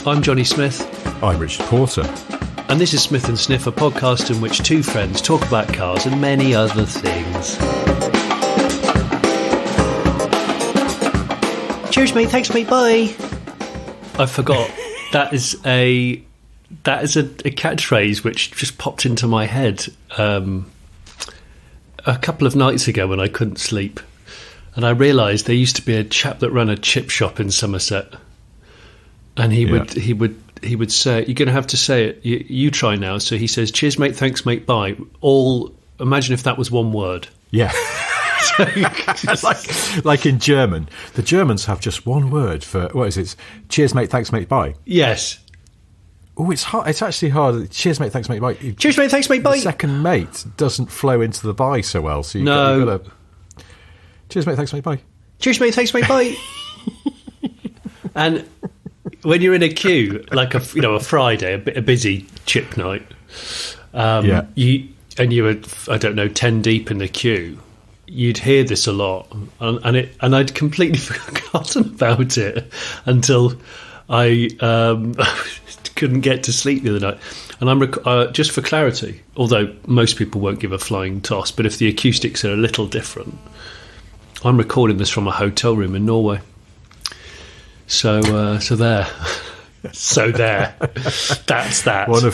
I'm Johnny Smith. I'm Richard Porter. And this is Smith and Sniff, a podcast in which two friends talk about cars and many other things. Cheers, mate. Thanks, mate. Bye. I forgot. That is a catchphrase which just popped into my head a couple of nights ago when I couldn't sleep. And I realised there used to be a chap that ran a chip shop in Somerset. And he would say, you're going to have to say it. You try now. So he says, cheers, mate, thanks, mate, bye. Imagine if that was one word. Yeah. like in German. The Germans have just one word for, what is it? Cheers, mate, thanks, mate, bye. Yes. Oh, it's hard. It's actually hard. Cheers, mate, thanks, mate, bye. Cheers, mate, thanks, mate, bye. The second mate doesn't flow into the bye so well. So you've got to... Cheers, mate, thanks, mate, bye. Cheers, mate, thanks, mate, bye. And... when you're in a queue, like a Friday, a busy chip night, you were, I don't know, 10 deep in the queue, you'd hear this a lot, and I'd completely forgotten about it until I couldn't get to sleep the other night. And I'm just for clarity, although most people won't give a flying toss, but if the acoustics are a little different, I'm recording this from a hotel room in Norway. So there. That's that. One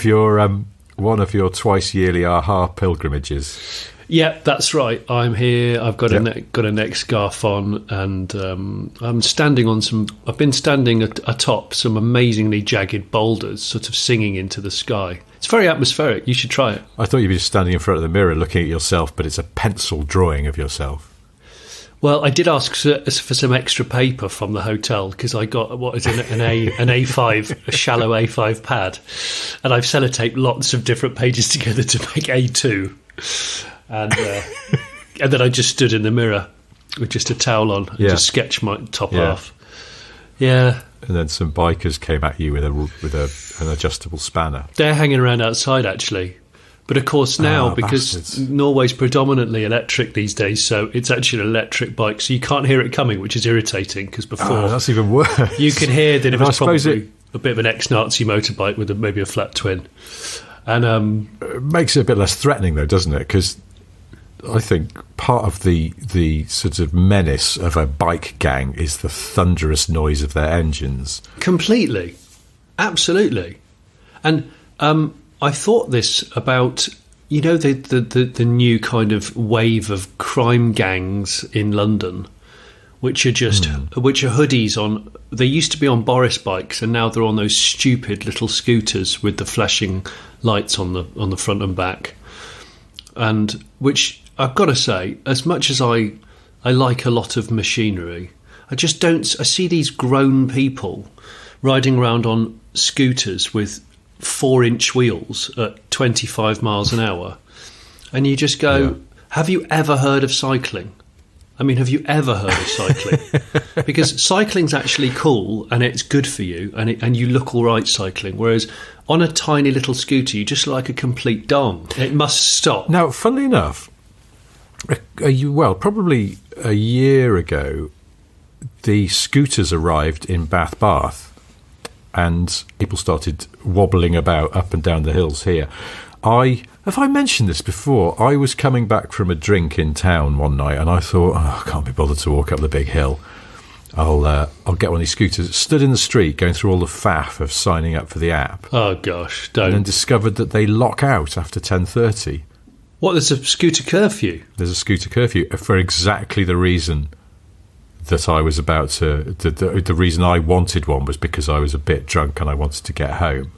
of your twice yearly AHA pilgrimages. Yeah, that's right. I'm here. I've got a neck scarf on, and I'm standing on some. I've been standing atop some amazingly jagged boulders, sort of singing into the sky. It's very atmospheric. You should try it. I thought you'd be just standing in front of the mirror looking at yourself, but it's a pencil drawing of yourself. Well, I did ask for some extra paper from the hotel because I got an A5, a shallow A5 pad, and I've sellotaped lots of different pages together to make A2, and then I just stood in the mirror with just a towel on and just sketched my top half. Yeah. And then some bikers came at you with an adjustable spanner. They're hanging around outside actually. But of course now, because bastards. Norway's predominantly electric these days, so it's actually an electric bike, so you can't hear it coming, which is irritating, because before... that's even worse. You could hear that it was probably a bit of an ex-Nazi motorbike with maybe a flat twin. And it makes it a bit less threatening, though, doesn't it? Because I think part of the sort of menace of a bike gang is the thunderous noise of their engines. Completely. Absolutely. And... I thought this about, the new kind of wave of crime gangs in London, which are hoodies on. They used to be on Boris bikes, and now they're on those stupid little scooters with the flashing lights on the front and back. And which I've got to say, as much as I like a lot of machinery, I just don't. I see these grown people riding around on scooters with 4-inch wheels at 25 miles an hour, and you just go, have you ever heard of cycling? I mean, have you ever heard of cycling? Because cycling's actually cool and it's good for you, and you look all right cycling, whereas on a tiny little scooter you just look like a complete dong. It must stop. Now, funnily enough, probably a year ago, the scooters arrived in Bath, and people started wobbling about up and down the hills here. Have I mentioned this before? I was coming back from a drink in town one night, and I thought, I can't be bothered to walk up the big hill. I'll get one of these scooters. Stood in the street going through all the faff of signing up for the app. Oh gosh, don't. And then discovered that they lock out after 10:30. What? There's a scooter curfew? There's a scooter curfew for exactly the reason that I was about to... The reason I wanted one was because I was a bit drunk and I wanted to get home.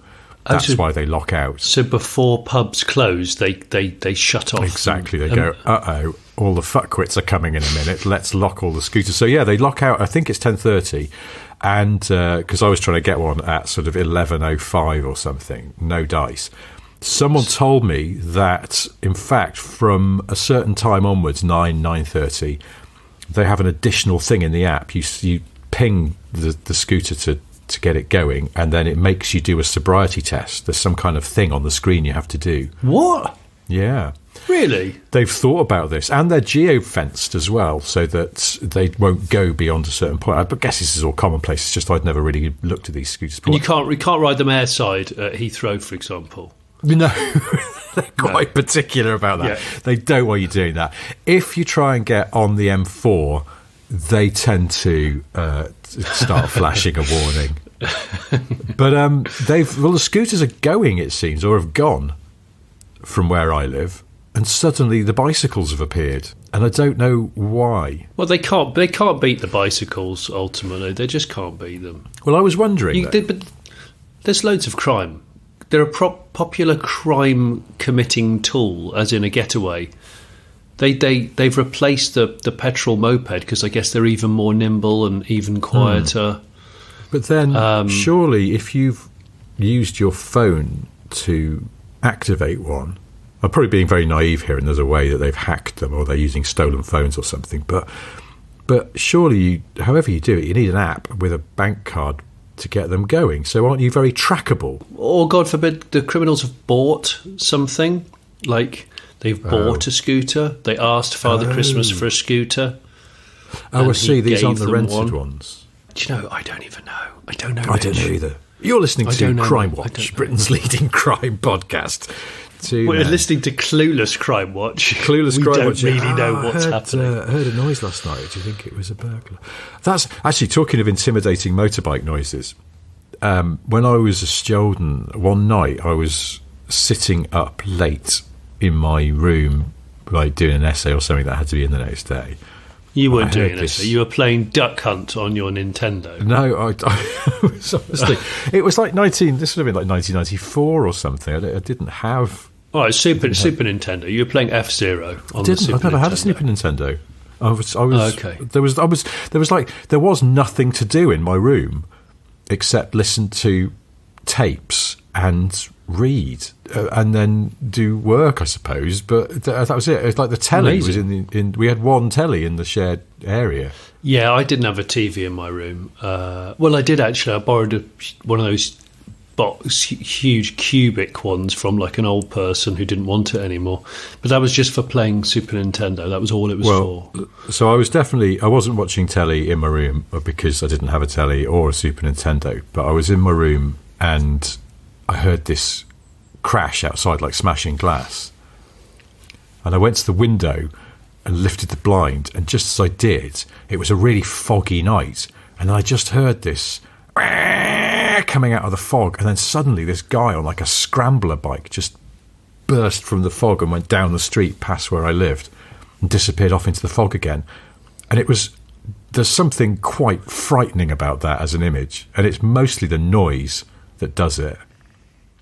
That's why they lock out. So before pubs close, they shut off. Exactly. They go, uh-oh, all the fuckwits are coming in a minute. Let's lock all the scooters. So, they lock out. I think it's 10:30. And because I was trying to get one at sort of 11:05 or something. No dice. Someone told me that, in fact, from a certain time onwards, 9:30... they have an additional thing in the app. You ping the scooter to get it going, and then it makes you do a sobriety test. There's some kind of thing on the screen you have to do. What? Yeah. Really? They've thought about this, and they're geo-fenced as well, so that they won't go beyond a certain point. I guess this is all commonplace. It's just I'd never really looked at these scooters before. And you can't ride them airside at Heathrow, for example. No, they're quite particular about that. Yeah. They don't want you doing that. If you try and get on the M4, they tend to start flashing a warning. But the scooters are going, it seems, or have gone from where I live, and suddenly the bicycles have appeared, and I don't know why. Well, they can't beat the bicycles. Ultimately, they just can't beat them. Well, I was wondering, but there's loads of crime. They're a popular crime committing tool, as in a getaway. They've replaced the petrol moped because I guess they're even more nimble and even quieter. But then, surely, if you've used your phone to activate one, I'm probably being very naive here, and there's a way that they've hacked them or they're using stolen phones or something. But surely, however you do it, you need an app with a bank card to get them going. So aren't you very trackable? Or, God forbid, the criminals have bought something, like they've bought a scooter. They asked Father Christmas for a scooter. Oh, I see. These aren't the rented ones. Do you know, I don't even know. I don't know. I don't know either. You're listening to Crime Watch, Britain's leading crime podcast. We're listening to Clueless Crime Watch. Clueless Crime Watch. We don't really know what's happening. I heard a noise last night. Do you think it was a burglar? That's actually, talking of intimidating motorbike noises. When I was a Stjolden, one night I was sitting up late in my room, like doing an essay or something that had to be in the next day. You weren't doing an essay. You were playing Duck Hunt on your Nintendo. No, I was honestly. It was like this would have been like 1994 or something. I didn't have. Oh, Super Nintendo. You were playing F-Zero on the Super Nintendo. I've never had a Super Nintendo. I was okay. There was nothing to do in my room except listen to tapes and read and then do work, I suppose. But that was it. It was like the telly was we had one telly in the shared area. Yeah, I didn't have a TV in my room. Well, I did actually. I borrowed one of those huge cubic ones from like an old person who didn't want it anymore. But that was just for playing Super Nintendo. That was all it was for. So I wasn't watching telly in my room because I didn't have a telly or a Super Nintendo. But I was in my room and I heard this crash outside, like smashing glass. And I went to the window and lifted the blind. And just as I did, it was a really foggy night. And I just heard this coming out of the fog. And then suddenly this guy on like a scrambler bike just burst from the fog and went down the street past where I lived and disappeared off into the fog again. And there's something quite frightening about that as an image. And it's mostly the noise that does it.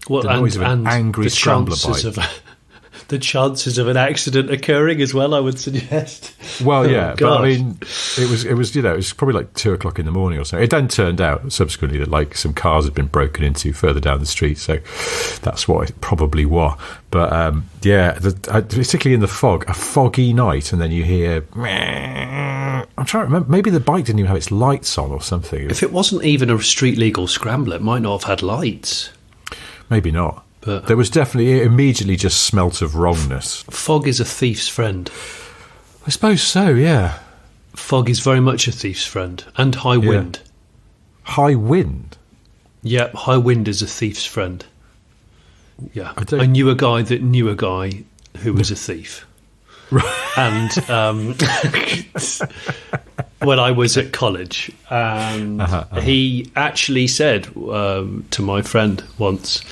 Well, the noise of an angry scrambler bike. The chances of an accident occurring as well, I would suggest. Well, yeah, but I mean, it was probably like 2:00 in the morning or so. It then turned out subsequently that like some cars had been broken into further down the street, so that's what it probably was. But particularly in the fog, a foggy night, and then you hear. I'm trying to remember. Maybe the bike didn't even have its lights on or something. If it wasn't even a street legal scrambler, it might not have had lights. Maybe not. But there was definitely, it immediately just smelt of wrongness. Fog is a thief's friend. I suppose so, yeah. Fog is very much a thief's friend. And high wind. High wind? Yeah, high wind is a thief's friend. Yeah. I knew a guy that knew a guy who was a thief. And when I was at college, he actually said to my friend once,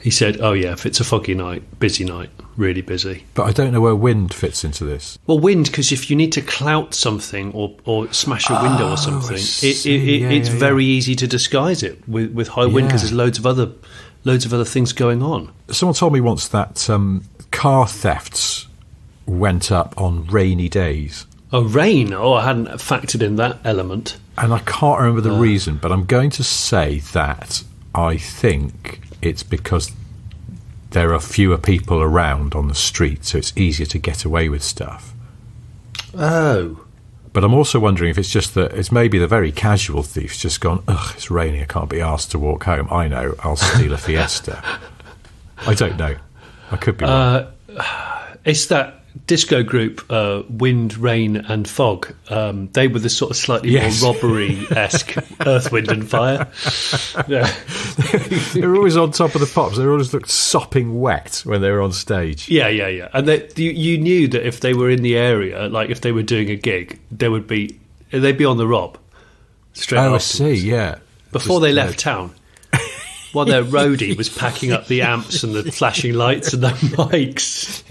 he said, "Oh yeah, if it's a foggy night, busy night, really busy." But I don't know where wind fits into this. Well, wind, because if you need to clout something or smash a window or something, it's very easy to disguise it with high wind because there's loads of other things going on. Someone told me once that car thefts went up on rainy days. Oh, rain! Oh, I hadn't factored in that element. And I can't remember the reason, but I'm going to say that I think it's because there are fewer people around on the street, so it's easier to get away with stuff. Oh. But I'm also wondering if it's just that it's maybe the very casual thief's just gone, ugh, it's raining, I can't be asked to walk home. I know, I'll steal a Fiesta. I don't know. I could be wrong. it's that disco group, Wind, Rain and Fog. They were the sort of slightly more robbery-esque Earth, Wind and Fire. Yeah. They were always on top of the pops. They always looked sopping wet when they were on stage. Yeah. And you knew that if they were in the area, like if they were doing a gig, they'd be on the rob straight afterwards. I see, yeah. Before they left town. While their roadie was packing up the amps and the flashing lights and the mics.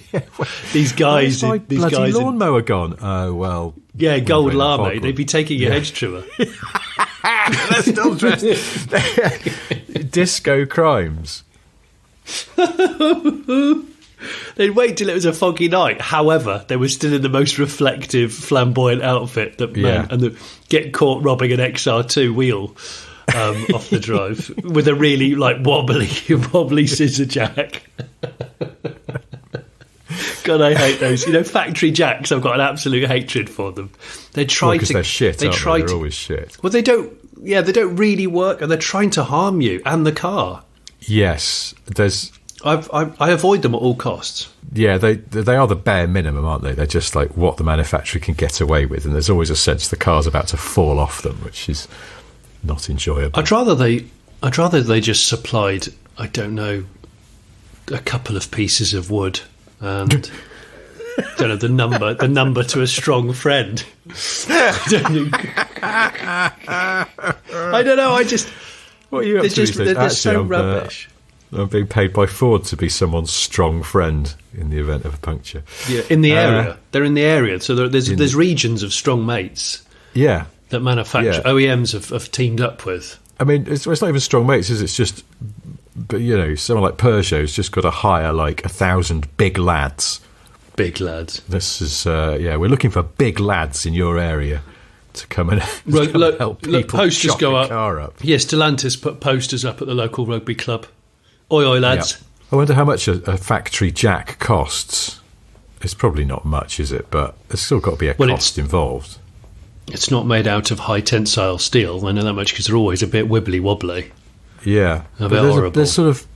These guys, my bloody lawnmower gone. Oh well. Yeah, gold lame. They'd be taking your hedge trimmer. They're still dressed. Disco crimes. They'd wait till it was a foggy night. However, they were still in the most reflective, flamboyant outfit that and get caught robbing an XR2 wheel. Off the drive with a really wobbly scissor jack. God, I hate those. Factory jacks. I've got an absolute hatred for them. They try because they're shit. They're always shit. Well, they don't. Yeah, they don't really work, and they're trying to harm you and the car. Yes, there's. I avoid them at all costs. Yeah, they are the bare minimum, aren't they? They're just like what the manufacturer can get away with, and there's always a sense the car's about to fall off them, which is not enjoyable. I'd rather they just supplied, I don't know, a couple of pieces of wood and don't know the number to a strong friend. I don't know. What are you up to? They're so rubbish. I'm being paid by Ford to be someone's strong friend in the event of a puncture. Yeah, in the area. They're in the area, so there's regions of strong mates. Yeah. That OEMs have teamed up with. I mean, it's not even strong mates, is it? It's just, but someone like Peugeot's just got to hire 1,000 big lads. Big lads. This is, we're looking for big lads in your area to come and, help people posters chop go a up. car up. Yes, Stellantis put posters up at the local rugby club. Oi, lads. Yep. I wonder how much a factory jack costs. It's probably not much, is it? But there's still got to be a cost involved. It's not made out of high tensile steel. I know that much because they're always a bit wibbly wobbly. Yeah, a bit horrible. There's sort of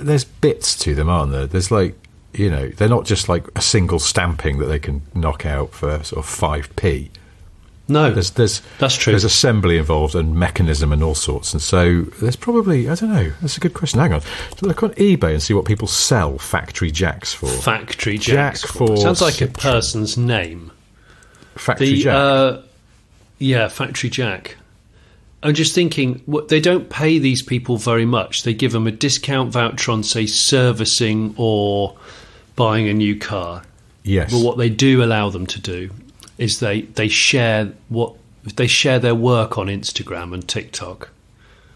there's bits to them, aren't there? There's they're not just like a single stamping that they can knock out for sort of 5p. No, that's true. There's assembly involved and mechanism and all sorts, and so there's probably, I don't know. That's a good question. Hang on, look on eBay and see what people sell factory jacks for. Factory jacks for sounds like Citroen. A person's name. Factory jack. Yeah, factory jack. I'm just thinking, they don't pay these people very much. They give them a discount voucher on, say, servicing or buying a new car. Yes. But what they do allow them to do is they share their work on Instagram and TikTok.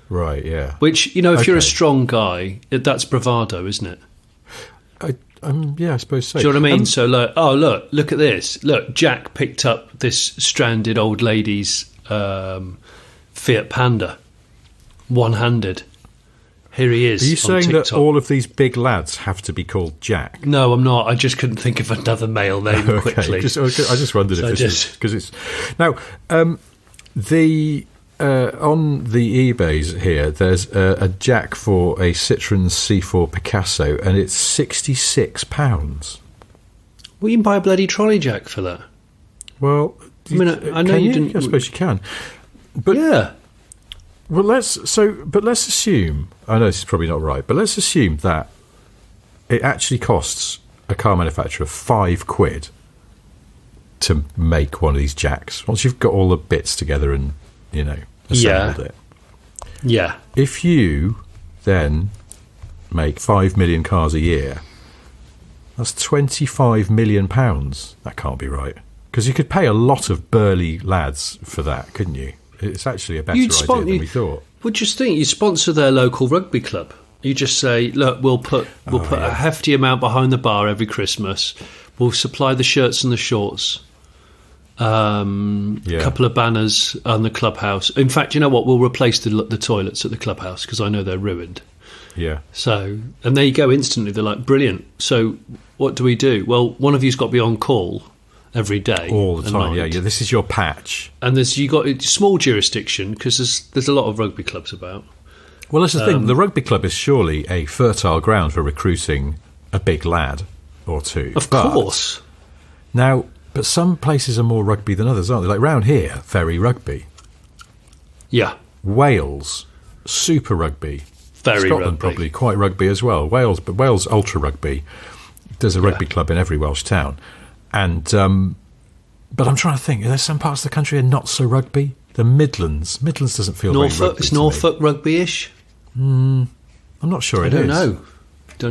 Right. Yeah. Which if you're a strong guy, that's bravado, isn't it? I suppose so. Do you know what I mean? So, look at this. Look, Jack picked up this stranded old lady's Fiat Panda, one-handed. Here he is. Are you saying TikTok. That all of these big lads have to be called Jack? No, I'm not. I just couldn't think of another male name quickly. I just wondered if this is because it's now the. On the eBays here, there's a jack for a Citroen C4 Picasso, and it's £66. Well, you can buy a bloody trolley jack for that. Well, I know you didn't. I suppose you can, but yeah. Well, let's assume. I know this is probably not right, but let's assume that it actually costs a car manufacturer £5 to make one of these jacks. Once you've got all the bits together and assembled it. Yeah. If you then make 5 million cars a year, that's £25 million. That can't be right. Because you could pay a lot of burly lads for that, couldn't you? It's actually a better idea than we thought. Well, just think, you sponsor their local rugby club. You just say, look, we'll put a hefty amount behind the bar every Christmas. We'll supply the shirts and the shorts. A couple of banners on the clubhouse. In fact, you know what? We'll replace the toilets at the clubhouse because I know they're ruined. Yeah. So, and there you go instantly. They're like, brilliant. So, what do we do? Well, one of you's got to be on call every day, all the time. Yeah. This is your patch, and you got a small jurisdiction because there's a lot of rugby clubs about. Well, that's the thing. The rugby club is surely a fertile ground for recruiting a big lad. or two. Of course. Now, but some places are more rugby than others, aren't they? Like round here, very rugby. Yeah. Wales, super rugby. Very Scotland rugby. probably quite rugby as well. Wales, but Wales ultra rugby. There's a rugby club in every Welsh town, and but I'm trying to think. Are there some parts of the country are not so rugby? The Midlands. Midlands doesn't feel very rugby. It's Norfolk rugby-ish. I'm not sure. I don't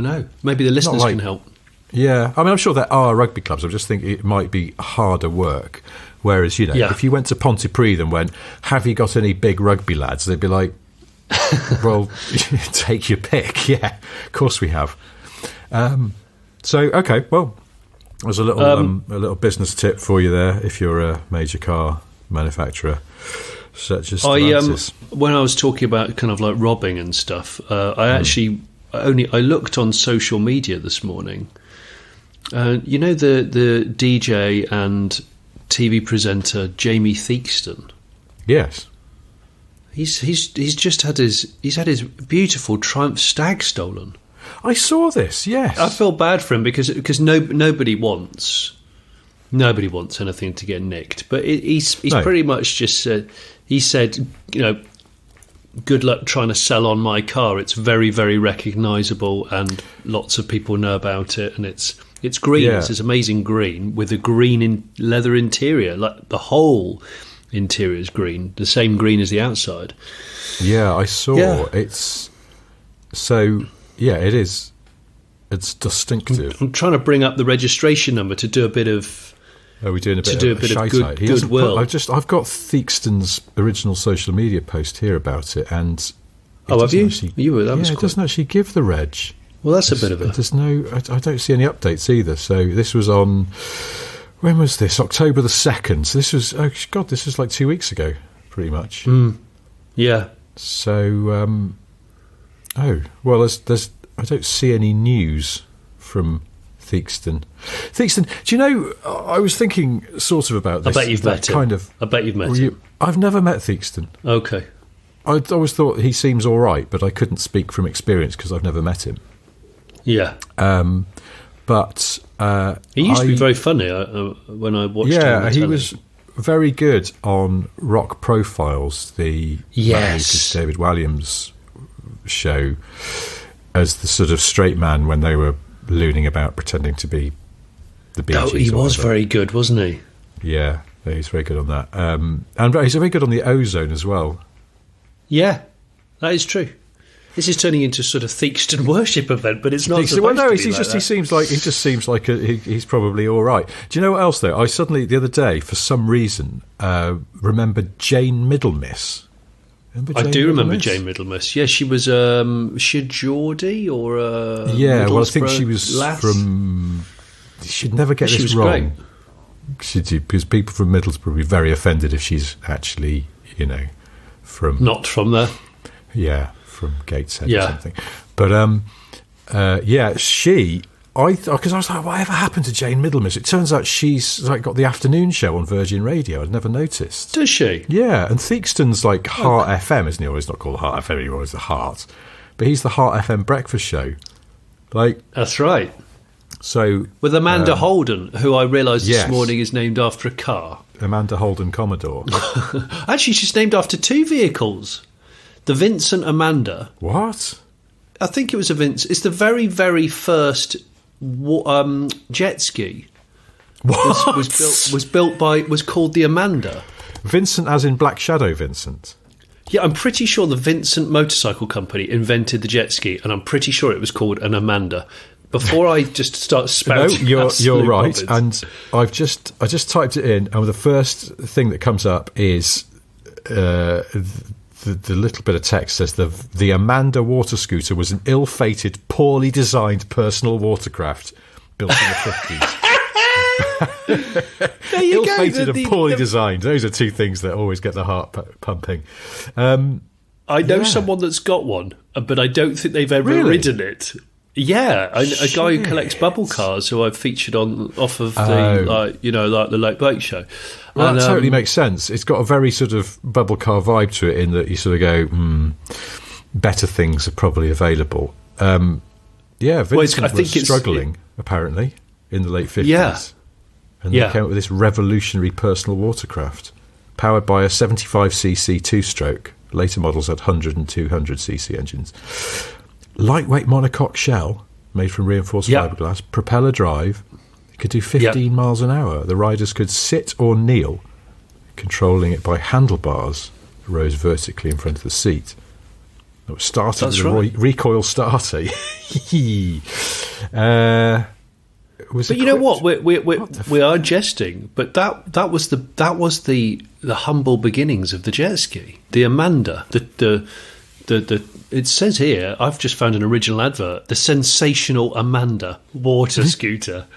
know. Maybe the listeners can help. Yeah, I mean, I'm sure there are rugby clubs. I just think it might be harder work. Whereas, if you went to Pontypridd and went, "Have you got any big rugby lads?" They'd be like, "Well, take your pick." Yeah, of course we have. So, okay, well, there's a little business tip for you there if you're a major car manufacturer such as Stellantis. When I was talking about kind of like robbing and stuff, I looked on social media this morning. You know the DJ and TV presenter Jamie Theakston? Yes. He's just had his beautiful Triumph Stag stolen. I saw this. Yes. I feel bad for him because nobody wants anything to get nicked. But he's pretty much just said, he said, good luck trying to sell on my car. It's very, very recognisable and lots of people know about it, and it's green. Yeah. It's this amazing green with a green leather interior. Like the whole interior is green, the same green as the outside. Yeah, I saw. Yeah. It's so. Yeah, it is. It's distinctive. I'm trying to bring up the registration number to do a bit of. Are we doing a bit of goodwill? I've got Theakston's original social media post here about it, and have you? It doesn't actually give the reg. Well, that's a bit of it. There's no. I don't see any updates either. So this was on. When was this? October the 2nd. So this was. Oh God, this was like 2 weeks ago, pretty much. Yeah. So. There's. I don't see any news from Theakston. Theakston, do you know? I was thinking sort of about this. I bet you've met him. I bet you've met him. I've never met Theakston. Okay. I always thought he seems all right, but I couldn't speak from experience because I've never met him. Yeah. But he used to be very funny when I watched him. Yeah, he was very good on Rock Profiles, the David Walliams show, as the sort of straight man when they were looning about pretending to be the Bee Gees. Oh, he was very good, wasn't he? Yeah, he's very good on that. And he's very good on the Ozone as well. Yeah, that is true. This is turning into sort of Theakston worship event, but it's not. He seems like he's probably all right. Do you know what else though? I suddenly the other day, for some reason, remembered Jane Middlemiss. I do remember Jane Middlemiss. Yeah, she was she a Geordie or a I think she was lass? from. She'd never get this wrong. Because people from Middlesbrough would be very offended if she's actually, from not from there. Yeah, from Gateshead or something. But she. Because I was like, whatever happened to Jane Middlemiss? It turns out she's got the afternoon show on Virgin Radio. I'd never noticed. Does she? Yeah, and Theakston's like Heart FM, isn't he? Well, it's not called Heart FM anymore, it's the Heart. But he's the Heart FM breakfast show. That's right. So with Amanda Holden, who I realised this morning is named after a car. Amanda Holden Commodore. Actually, she's named after two vehicles. The Vincent Amanda. What? I think it was a Vince. It's the very, very first jet ski. What? Was called the Amanda. Vincent as in Black Shadow Vincent. Yeah, I'm pretty sure the Vincent Motorcycle Company invented the jet ski, and I'm pretty sure it was called an Amanda. Before I just start spouting, you're right. Robbins. And I just typed it in, and the first thing that comes up is the little bit of text says the Amanda water scooter was an ill-fated, poorly designed personal watercraft built in the 50s. There you ill-fated and poorly designed. Those are two things that always get the heart pumping. I know someone that's got one, but I don't think they've ever ridden it. Yeah, a guy who collects bubble cars who I've featured off of the the Late Blake show. Well, that totally makes sense. It's got a very sort of bubble car vibe to it in that you sort of go, better things are probably available. Vincent was struggling, apparently. in the late 50s. Yeah. And they came up with this revolutionary personal watercraft, powered by a 75cc two-stroke. Later models had 100 and 200cc engines. Lightweight monocoque shell, made from reinforced fiberglass, propeller drive. It could do 15 miles an hour. The riders could sit or kneel, controlling it by handlebars that rose vertically in front of the seat. It was started with a recoil starter. But you know what? We are jesting, but that was the humble beginnings of the jet ski. The Amanda, the it says here, I've just found an original advert, the sensational Amanda water scooter.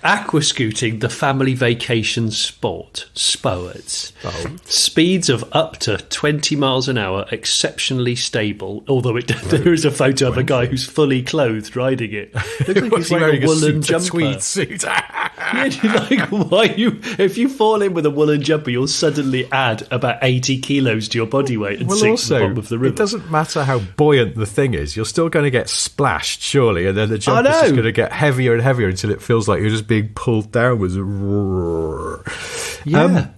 Aqua scooting, the family vacation sport. Sports. Oh. Speeds of up to 20 miles an hour, exceptionally stable, although there is a photo of a guy who's fully clothed riding it. Looks like he's wearing a woolen jumper. Tweed suit. If you fall in with a woolen jumper, you'll suddenly add about 80 kilos to your body weight and sink to the bottom of the river. It doesn't matter how buoyant the thing is, you're still going to get splashed, surely, and then the jump is just going to get heavier and heavier until it feels like you're just being pulled downwards. Yeah.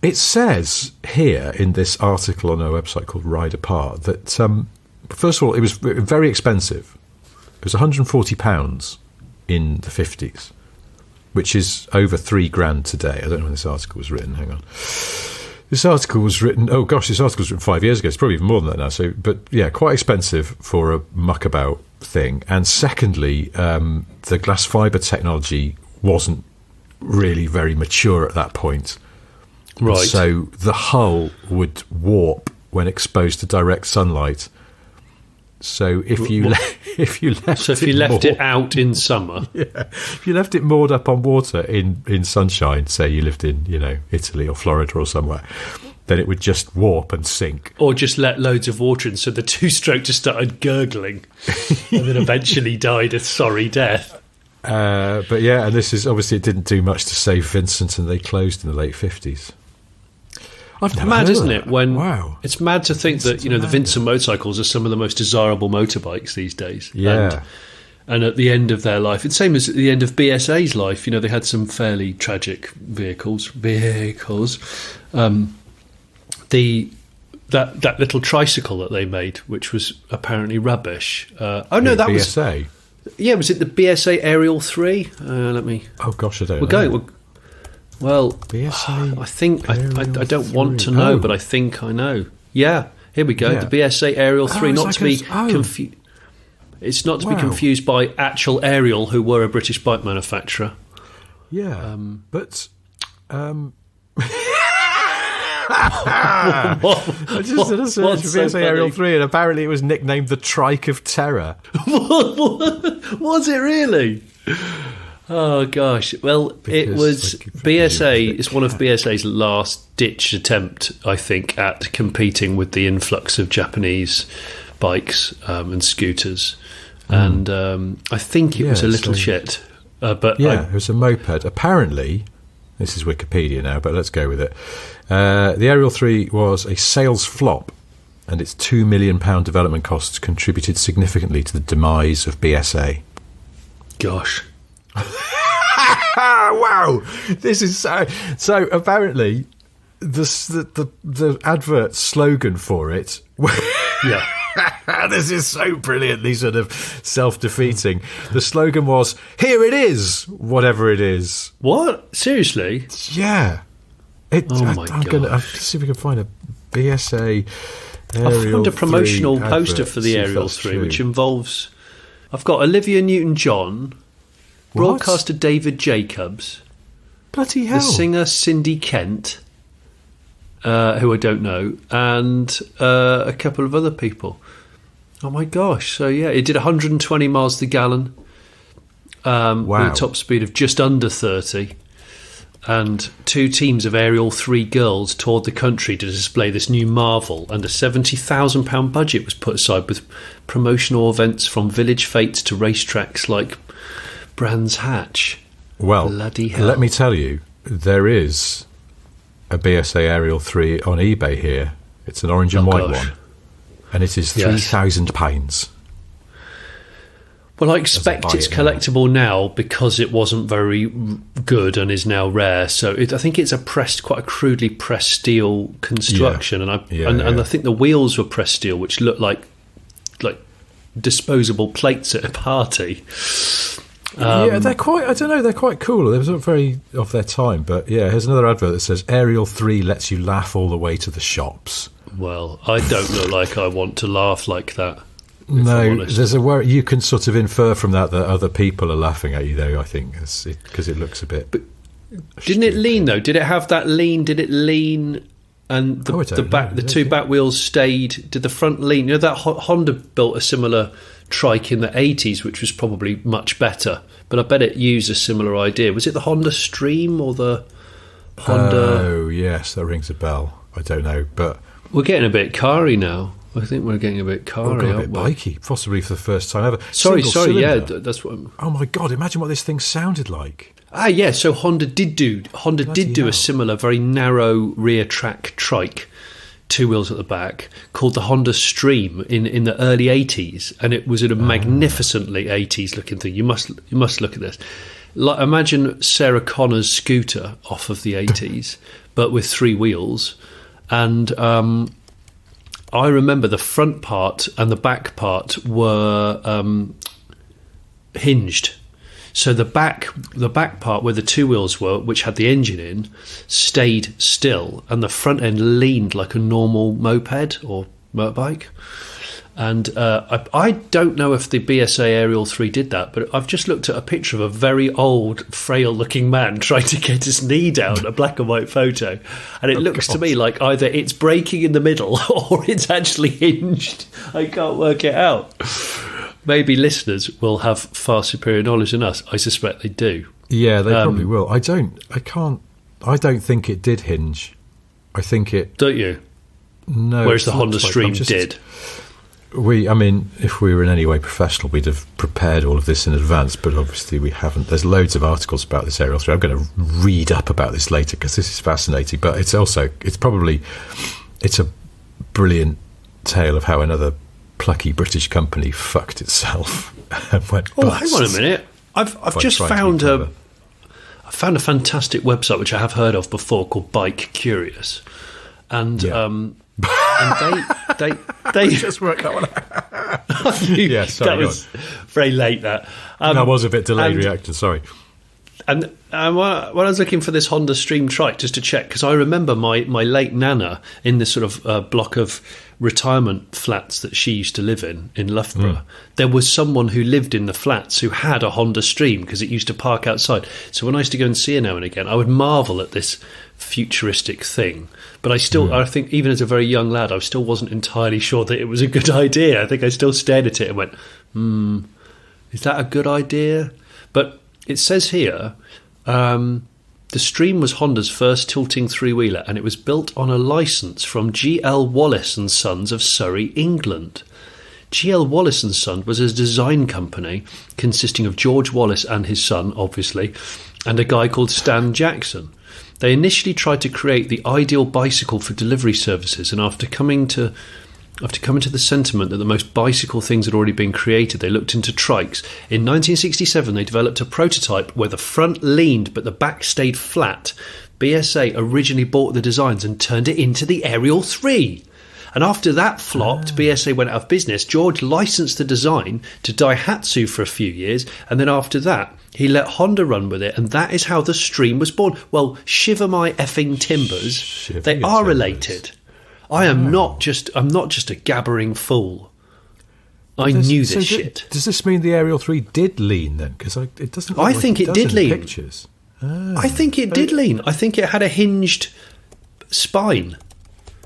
It says here in this article on our website called Ride Apart that, first of all, it was very expensive. It was £140 in the 50s, which is over £3,000 today. I don't know when this article was written. Hang on. This article was written, this article was written 5 years ago. It's probably even more than that now. So, but yeah, quite expensive for a muckabout thing. And secondly, the glass fibre technology wasn't really very mature at that point. Right. So the hull would warp when exposed to direct sunlight. So if you left it out in summer, if you left it moored up on water in sunshine, say you lived in Italy or Florida or somewhere, then it would just warp and sink. Or just let loads of water in, so the two-stroke just started gurgling, and then eventually died a sorry death. But yeah, and this is obviously, it didn't do much to save Vincent, and they closed in the late 50s. It's mad, isn't it? It's mad to think that the Vincent motorcycles are some of the most desirable motorbikes these days. Yeah. And at the end of their life, it's the same as at the end of BSA's life. They had some fairly tragic vehicles. That little tricycle that they made, which was apparently rubbish. That BSA. Was it the BSA Aerial 3? Let me. Oh gosh, I don't know. Going. Well, BSA I think I don't want to know, but I think I know. Yeah, here we go. Yeah. The BSA Aerial 3, It's not to be confused by Actual Aerial, who were a British bike manufacturer. Yeah, but I just did a search for BSA Aerial 3, and apparently it was nicknamed the Trike of Terror. Was it really? Oh gosh! Well, it was BSA. It's one of BSA's last-ditch attempt, I think, at competing with the influx of Japanese bikes and scooters, and I think it was a little shit. But it was a moped. Apparently, this is Wikipedia now, but let's go with it. The Aerial 3 was a sales flop, and its £2 million development costs contributed significantly to the demise of BSA. Gosh. Wow, this is so apparently the advert slogan for it this is so brilliantly sort of self-defeating. The slogan was, "Here it is, whatever it is." What? Seriously? Yeah. My God. I'll see if we can find a BSA Aerial I found a promotional 3 poster for the Aerial 3, which involves, I've got Olivia Newton-John, broadcaster David Jacobs, bloody hell, the singer Cindy Kent, who I don't know, and a couple of other people. Oh my gosh! So yeah, it did 120 miles to the gallon, with a top speed of just under 30. And 2 teams of Aerial 3 girls toured the country to display this new marvel, and a £70,000 budget was put aside with promotional events from village fetes to racetracks like Brands Hatch. Well, bloody hell. Let me tell you, there is a BSA Aerial 3 on eBay here. It's an orange and white one, and it is £3,000. Well, I expect it's collectible now because it wasn't very good and is now rare. So I think it's quite a crudely pressed steel construction, and I think the wheels were pressed steel, which look like disposable plates at a party. They're quite. I don't know. They're quite cool. They were very of their time. But yeah, here's another advert that says Aerial 3 lets you laugh all the way to the shops. Well, I don't look like I want to laugh like that. No, there's a word you can sort of infer from that other people are laughing at you, though. I think because it looks a bit. But didn't it lean though? Did it have that lean? Did it lean? And the two back wheels stayed. Did the front lean? You know that Honda built a similar trike in the 80s, which was probably much better. But I bet it used a similar idea. Was it the Honda Stream or the Honda? Oh yes, that rings a bell. I don't know, but we're getting a bit car-y now. I think we're getting a bit car-y, a bit bikey, possibly for the first time ever. Sorry, yeah, that's what. Oh my God! Imagine what this thing sounded like. Yeah. So Honda did do a similar, very narrow rear track trike, 2 wheels at the back, called the Honda Stream in the early 80s, and it was a magnificently 80s looking thing. You must look at this. Like, imagine Sarah Connor's scooter off of the 80s, but with 3 wheels, and. I remember the front part and the back part were hinged. So the back part where the 2 wheels were, which had the engine in, stayed still, and the front end leaned like a normal moped or motorbike. And I don't know if the BSA Aerial 3 did that, but I've just looked at a picture of a very old, frail-looking man trying to get his knee down, a black and white photo. And it looks to me like either it's breaking in the middle or it's actually hinged. I can't work it out. Maybe listeners will have far superior knowledge than us. I suspect they do. Yeah, they probably will. I don't think it did hinge. I think it... Don't you? No. Whereas the Honda Stream did. If we were in any way professional, we'd have prepared all of this in advance, but obviously we haven't. There's loads of articles about this Aerial 3. I'm going to read up about this later because this is fascinating, but it's a brilliant tale of how another plucky British company fucked itself and went bust. Hang on a minute. I've just found a fantastic website which I have heard of before called Bike Curious, and they just worked that one out. Yeah, sorry, that was very late. That was a bit delayed reaction. Sorry. And when I was looking for this Honda Stream trike just to check, because I remember my late nana in this sort of block of retirement flats that she used to live in Loughborough. There was someone who lived in the flats who had a Honda Stream because it used to park outside. So when I used to go and see her now and again, I would marvel at this futuristic thing. But I think even as a very young lad, I still wasn't entirely sure that it was a good idea. I think I still stared at it and went, is that a good idea? But it says here, the Stream was Honda's first tilting 3-wheeler, and it was built on a licence from G.L. Wallace and Sons of Surrey, England. G.L. Wallace and Sons was a design company consisting of George Wallace and his son, obviously, and a guy called Stan Jackson. They initially tried to create the ideal bicycle for delivery services, and after coming to the sentiment that the most bicycle things had already been created, they looked into trikes. In 1967, they developed a prototype where the front leaned but the back stayed flat. BSA originally bought the designs and turned it into the Aerial 3. And after that flopped, BSA went out of business. George licensed the design to Daihatsu for a few years, and then after that, he let Honda run with it, and that is how the Stream was born. Well, shiver my effing timbers. They are related. I'm not just a gabbering fool. I knew this shit. Does this mean the Aerial 3 did lean then? Because it doesn't. I think it did lean. Pictures. I think it did lean. I think it had a hinged spine.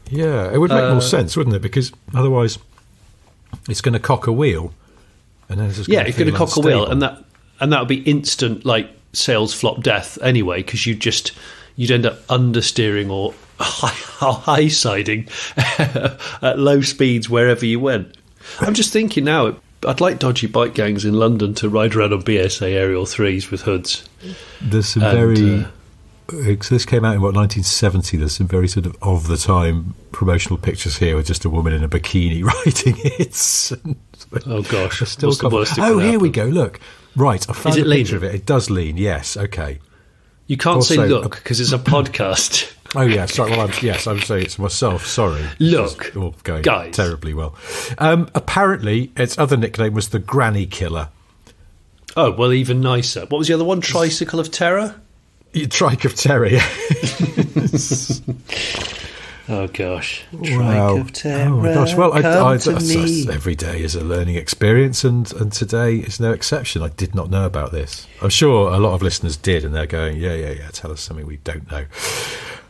Yeah, it would make more sense, wouldn't it? Because otherwise, it's going to cock a wheel, and then it's just it's going to cock a wheel, and that would be instant sales flop death anyway, because you'd end up understeering or high siding at low speeds wherever you went. I'm just thinking now, I'd like dodgy bike gangs in London to ride around on BSA Aerial 3s with hoods. There's some very this came out in, 1970. There's some very sort of the time promotional pictures here with just a woman in a bikini writing it. Oh, gosh. Still What's the worst that could here happen? we go, look. Right, I found Is it a picture leaning? of it. It does lean, yes, okay. You can't say Also, look because it's a podcast. Oh, yeah, sorry. Well, I'm saying it's myself, sorry. Look, It's all going guys. terribly well. Apparently, its other nickname was the Granny Killer. Oh, well, even nicer. What was the other one? Tricycle of Terror? Trike of Terror, yeah. Oh, gosh. Wow. Trike of Terror. Oh, my gosh. Well, come to me. every day is a learning experience, and today is no exception. I did not know about this. I'm sure a lot of listeners did, and they're going, yeah, tell us something we don't know.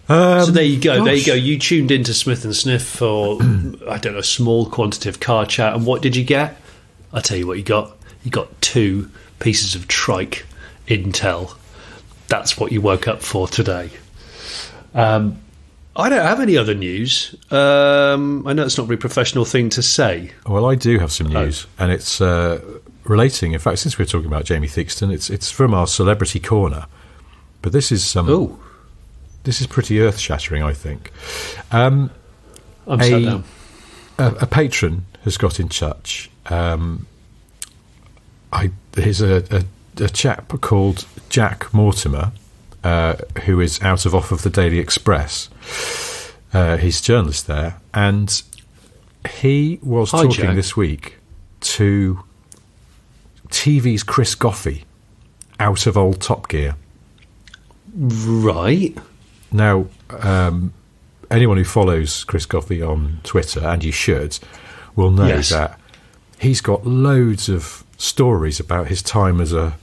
So there you go. gosh. There you go. You tuned into Smith and Sniff for, I don't know, a small quantitative car chat. And what did you get? I'll tell you what you got. You got 2 pieces of trike intel. That's what you woke up for today. I don't have any other news. I know it's not a very professional thing to say. Well, I do have some news, and it's relating. In fact, since we're talking about Jamie Theakston, it's from our Celebrity Corner. But this is this is pretty earth-shattering, I think. I'm sat down. A patron has got in touch. There's a chap called Jack Mortimer, who is out of the Daily Express. He's a journalist there, and he was talking Jack. this week to TV's Chris Goffey out of old Top Gear. Right. Now, anyone who follows Chris Goffey on Twitter, and you should, will know Yes. that he's got loads of stories about his time as a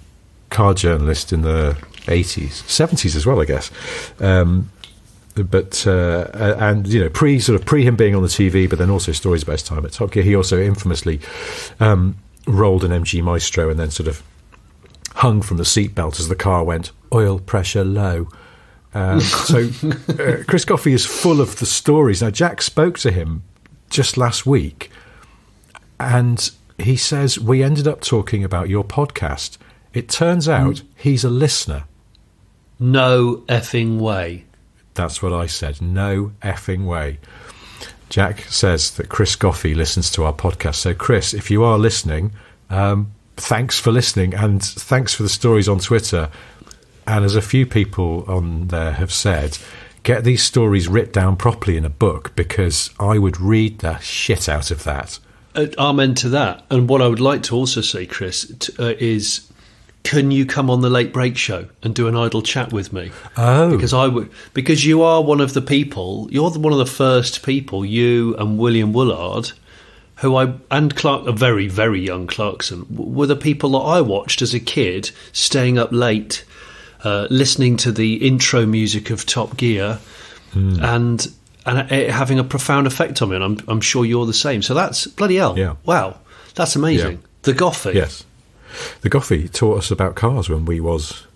car journalist in the 80s, 70s as well, I guess. And pre him being on the TV, but then also stories about his time at Top Gear. He also infamously rolled an MG Maestro and then sort of hung from the seatbelt as the car went oil pressure low. So Chris Goffey is full of the stories. Now, Jack spoke to him just last week, and he says, we ended up talking about your podcast. It turns out he's a listener. No effing way. That's what I said. No effing way. Jack says that Chris Goffey listens to our podcast. So, Chris, if you are listening, thanks for listening, and thanks for the stories on Twitter. And as a few people on there have said, get these stories writ down properly in a book, because I would read the shit out of that. Amen to that. And what I would like to also say, Chris, is, can you come on the Late Break Show and do an idle chat with me? Oh, because you are one of the people. You're one of the first people. You and William Woolard, and Clark, a very very young Clarkson, were the people that I watched as a kid, staying up late, listening to the intro music of Top Gear, and it having a profound effect on me. And I'm sure you're the same. So that's bloody hell. Yeah. Wow, that's amazing. Yeah. The Goffey. Yes. The Goffey taught us about cars when we was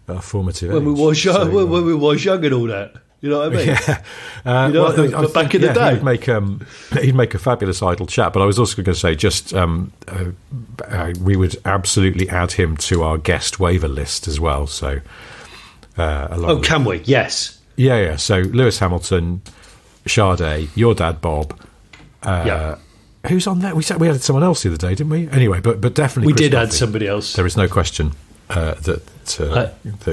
a formative age. When we was young, when we was young and all that. You know what I mean? Yeah. But back in the day. He'd make a fabulous idle chat, but I was also going to say we would absolutely add him to our guest waiver list as well. So, can we? Yes. Yeah. So Lewis Hamilton, Sade, your dad Bob. Who's on there? We had someone else the other day, didn't we? Anyway, but definitely we Chris did Goffey. add somebody else. There is no question that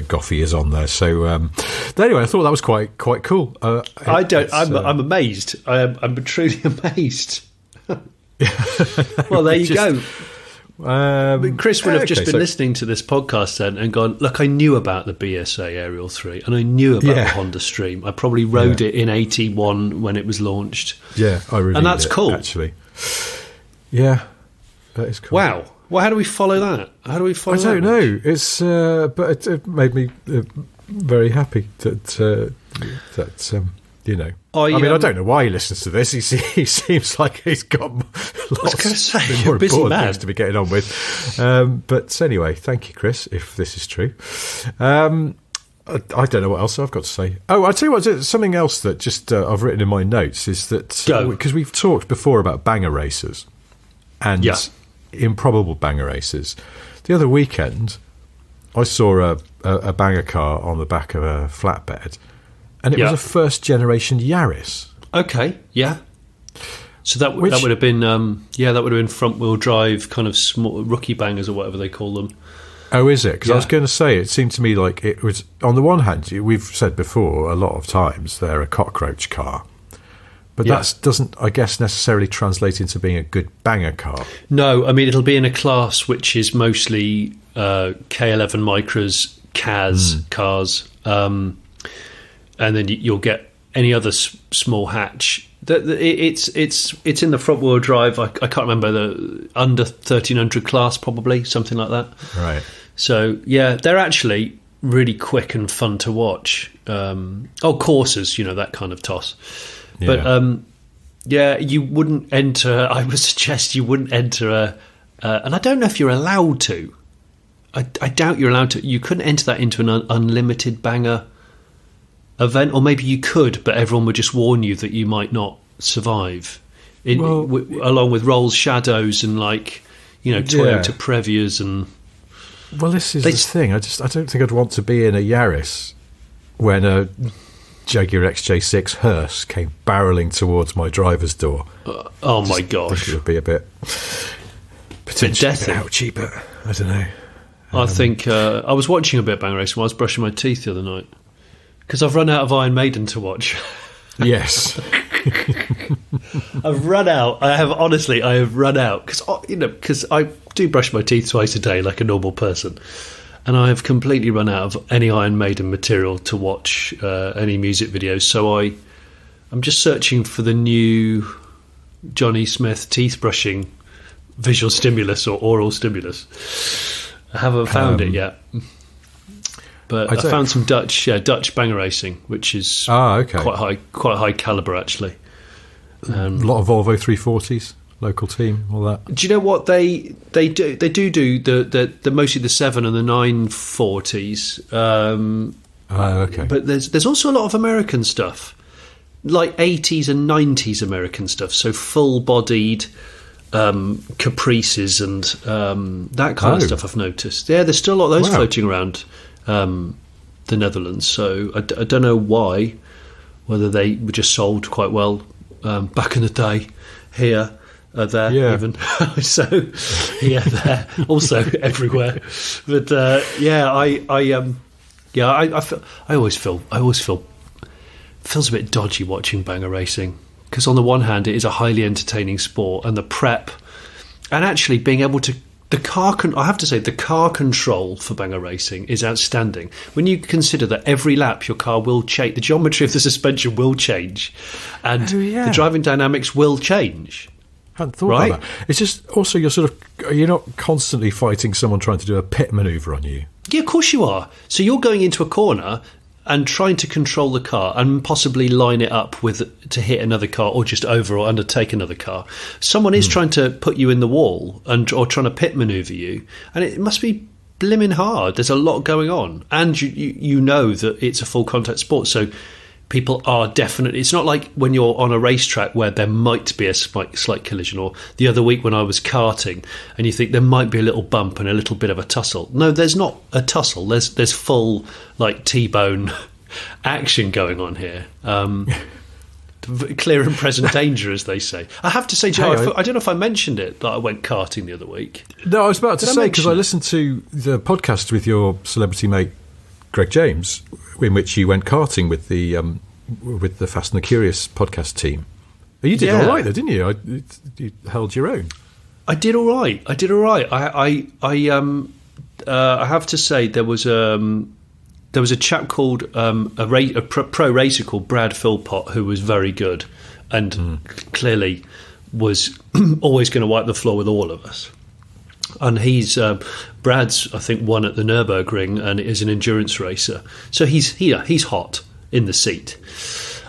Goffey is on there. So anyway, I thought that was quite cool. I'm amazed. I'm truly amazed. Well, there you go. Chris would have just been listening to this podcast then and gone, look, I knew about the BSA Aerial 3 and I knew about the Honda Stream. I probably rode it in 81 when it was launched. Yeah, I reviewed it. And that's cool. Actually. Yeah, that is cool. Wow. Well, how do we follow that? I don't know. It's but it made me very happy that you know. I don't know why he listens to this. He seems like he's got lots of more important things to be getting on with. But anyway, thank you, Chris, if this is true. I don't know what else I've got to say. Oh, I'll tell you what, something else that just I've written in my notes is that, because we've talked before about banger races and improbable banger races. The other weekend, I saw a banger car on the back of a flatbed, and it Yeah. was a first generation Yaris. Okay, yeah. So that would have been that would have been front wheel drive kind of small rookie bangers or whatever they call them. Oh, is it? Because Yeah. I was going to say, it seemed to me like it was, on the one hand, we've said before a lot of times they're a cockroach car, but that doesn't, I guess, necessarily translate into being a good banger car. No, I mean it'll be in a class which is mostly K11 Micras, CAS cars, and then you'll get any other small hatch. It's in the front wheel drive. I can't remember, the under 1300 class, probably something like that. Right. So yeah, they're actually really quick and fun to watch. Courses, that kind of toss. Yeah. But you wouldn't enter. I would suggest you wouldn't enter and I don't know if you're allowed to. I doubt you're allowed to. You couldn't enter that into an unlimited banger event, or maybe you could, but everyone would just warn you that you might not survive. Along with Rolls Shadows and Toyota Previas and. Well, this is the thing. I don't think I'd want to be in a Yaris when a Jaguar XJ6 hearse came barreling towards my driver's door. Oh my gosh! It would be a bit potentially ouchy, but I don't know. I think I was watching a bit of Bang Racing while I was brushing my teeth the other night because I've run out of Iron Maiden to watch. Yes. I've run out. I have run out because I do brush my teeth twice a day like a normal person, and I have completely run out of any Iron Maiden material to watch, any music videos. So I'm just searching for the new Johnny Smith teeth brushing visual stimulus or oral stimulus. I haven't found it yet. But I found some Dutch banger racing, which is quite high caliber actually. A lot of Volvo 340s, local team, all that. Do you know what they do? They do the mostly the 7 and the 940s. Okay. But there's also a lot of American stuff, like 80s and 90s American stuff. So full bodied Caprices and that kind of stuff. I've noticed. Yeah, there's still a lot of those floating around. The Netherlands, so I don't know why, whether they were just sold quite well back in the day here, there, even. So there, also everywhere. But I always feel feels a bit dodgy watching banger racing, because on the one hand it is a highly entertaining sport, and the prep and actually being able to. I have to say, the car control for banger racing is outstanding. When you consider that every lap your car will change, the geometry of the suspension will change, and the driving dynamics will change. I hadn't thought about that. It's just also you're not constantly fighting someone trying to do a pit manoeuvre on you. Yeah, of course you are. So you're going into a corner and trying to control the car and possibly line it up to hit another car or just over or undertake another car. Someone is trying to put you in the wall or trying to pit manoeuvre you, and it must be blimmin' hard. There's a lot going on, and you know that it's a full contact sport, so people are definitely. It's not like when you're on a racetrack where there might be a slight collision, or the other week when I was karting and you think there might be a little bump and a little bit of a tussle. No, there's not a tussle. There's full T-bone action going on here. Clear and present danger, as they say. I have to say, Joe, I don't know if I mentioned it, that I went karting the other week. No, I was about to say, because I listened to the podcast with your celebrity mate Greg James, in which you went karting with the Fast and the Curious podcast team. You did all right, though, didn't you? You held your own. I did all right. I have to say there was a chap called a pro racer called Brad Philpott, who was very good and clearly was always going to wipe the floor with all of us. And Brad's, I think, won at the Nürburgring and is an endurance racer. So he's hot in the seat.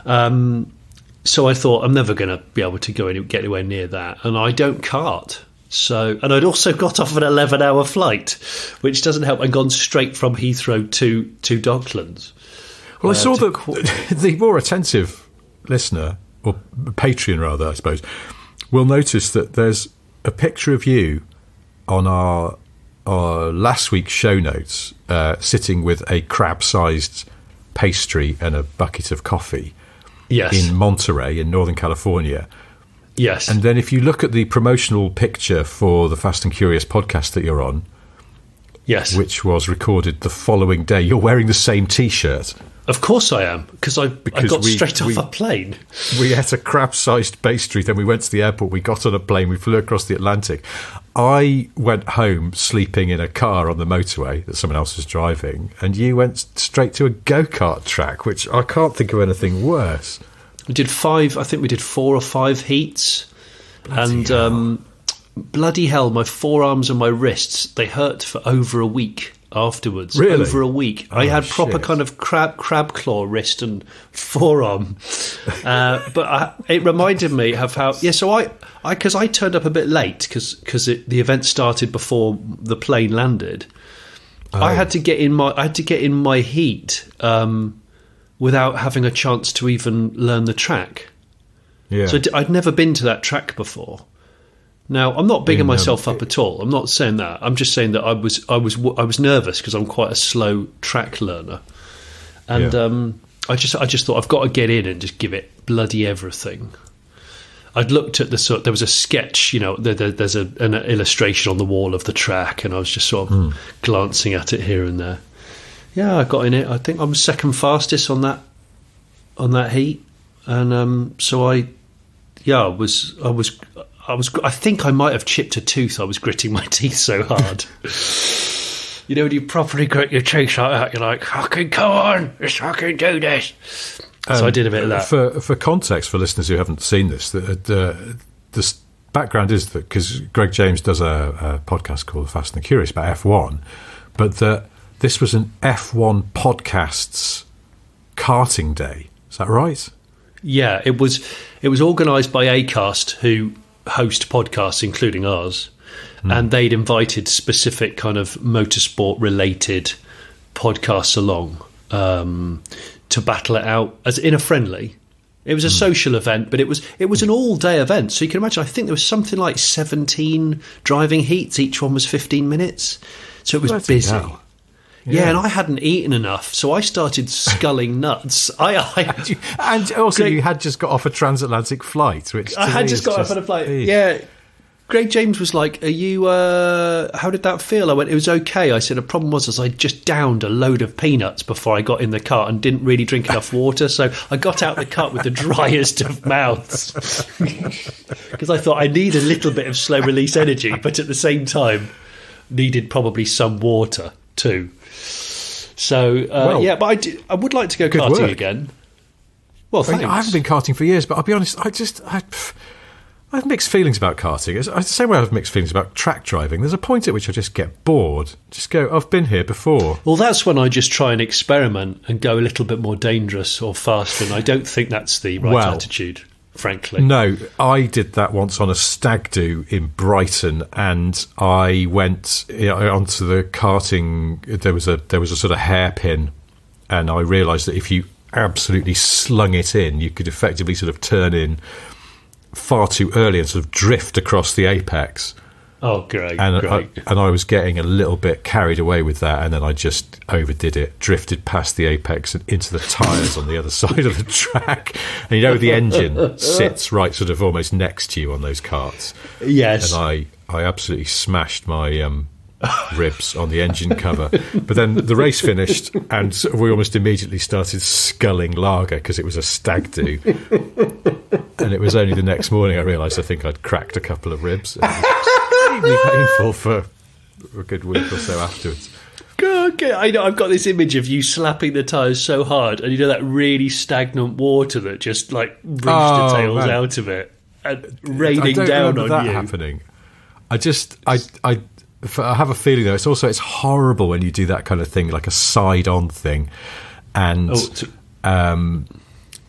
So I thought, I'm never going to be able to get anywhere near that. And I don't kart. And I'd also got off an 11-hour flight, which doesn't help, and gone straight from Heathrow to Docklands. Well, I saw that the more attentive listener, or Patreon rather, I suppose, will notice that there's a picture of you on our last week's show notes, sitting with a crab-sized pastry and a bucket of coffee in Monterey in Northern California. Yes. And then if you look at the promotional picture for the Fast and Curious podcast that you're on, yes, which was recorded the following day, you're wearing the same T-shirt. Of course I am, because I got straight off a plane. We ate a crab-sized pastry, then we went to the airport, we got on a plane, we flew across the Atlantic. I went home sleeping in a car on the motorway that someone else was driving, and you went straight to a go-kart track, which I can't think of anything worse. We did 4 or 5 heats. Bloody hell, my forearms and my wrists, they hurt for over a week afterwards. Really? Over a week. I had proper kind of crab claw wrist and forearm. But it reminded me of how... Yeah, so because I turned up a bit late because the event started before the plane landed. I had to get in my heat without having a chance to even learn the track. Yeah. So I'd never been to that track before. Now, I'm not bigging myself up at all. I'm not saying that. I'm just saying that I was nervous because I'm quite a slow track learner, and I just thought I've got to get in and just give it bloody everything. I'd looked at there was a sketch, there's an illustration on the wall of the track, and I was just sort of glancing at it here and there. Yeah, I got in it. I think I'm second fastest on that heat, and so I think I might have chipped a tooth. I was gritting my teeth so hard. When you properly grit your teeth like that, you're like, fucking come on, let's fucking do this. So I did a bit of that. For context, for listeners who haven't seen this, the background is that because Greg James does a podcast called Fast and the Curious about F1, but this was an F1 podcasts karting day. Is that right? Yeah, it was organised by Acast, who host podcasts, including ours, and they'd invited specific kind of motorsport-related podcasts along to battle it out as in a friendly. It was a social event, but it was an all-day event. So you can imagine, I think there was something like 17 driving heats. Each one was 15 minutes. So it was busy. Hell. Yeah, and I hadn't eaten enough, so I started sculling nuts. And also, you had just got off a transatlantic flight, which I had just got off on a flight. Yeah, Greg James was like, "Are you? How did that feel?" I went, "It was okay." I said, "The problem was I just downed a load of peanuts before I got in the car and didn't really drink enough water, so I got out the car with the driest of mouths because I thought I need a little bit of slow release energy, but at the same time needed probably some water too." So, but I would like to go karting again. Well, thanks. I haven't been karting for years, but I'll be honest, I have mixed feelings about karting. It's the same way I have mixed feelings about track driving. There's a point at which I just get bored. Just go, I've been here before. Well, that's when I just try and experiment and go a little bit more dangerous or faster, and I don't think that's the right attitude, frankly. No, I did that once on a stag do in Brighton, and I went onto the karting. There was a sort of hairpin, and I realised that if you absolutely slung it in, you could effectively sort of turn in far too early and sort of drift across the apex. Oh, great! And I was getting a little bit carried away with that, and then I just overdid it, drifted past the apex and into the tyres on the other side of the track. And the engine sits right sort of almost next to you on those karts. Yes. And I absolutely smashed my ribs on the engine cover. But then the race finished, and we almost immediately started sculling lager because it was a stag do. And it was only the next morning I realised I think I'd cracked a couple of ribs. Painful for a good week or so afterwards. Okay, I know. I've got this image of you slapping the tyres so hard, and that really stagnant water that just like rooster tails out of it and raining down on that you. Happening. I have a feeling though. It's horrible when you do that kind of thing, like a side-on thing, and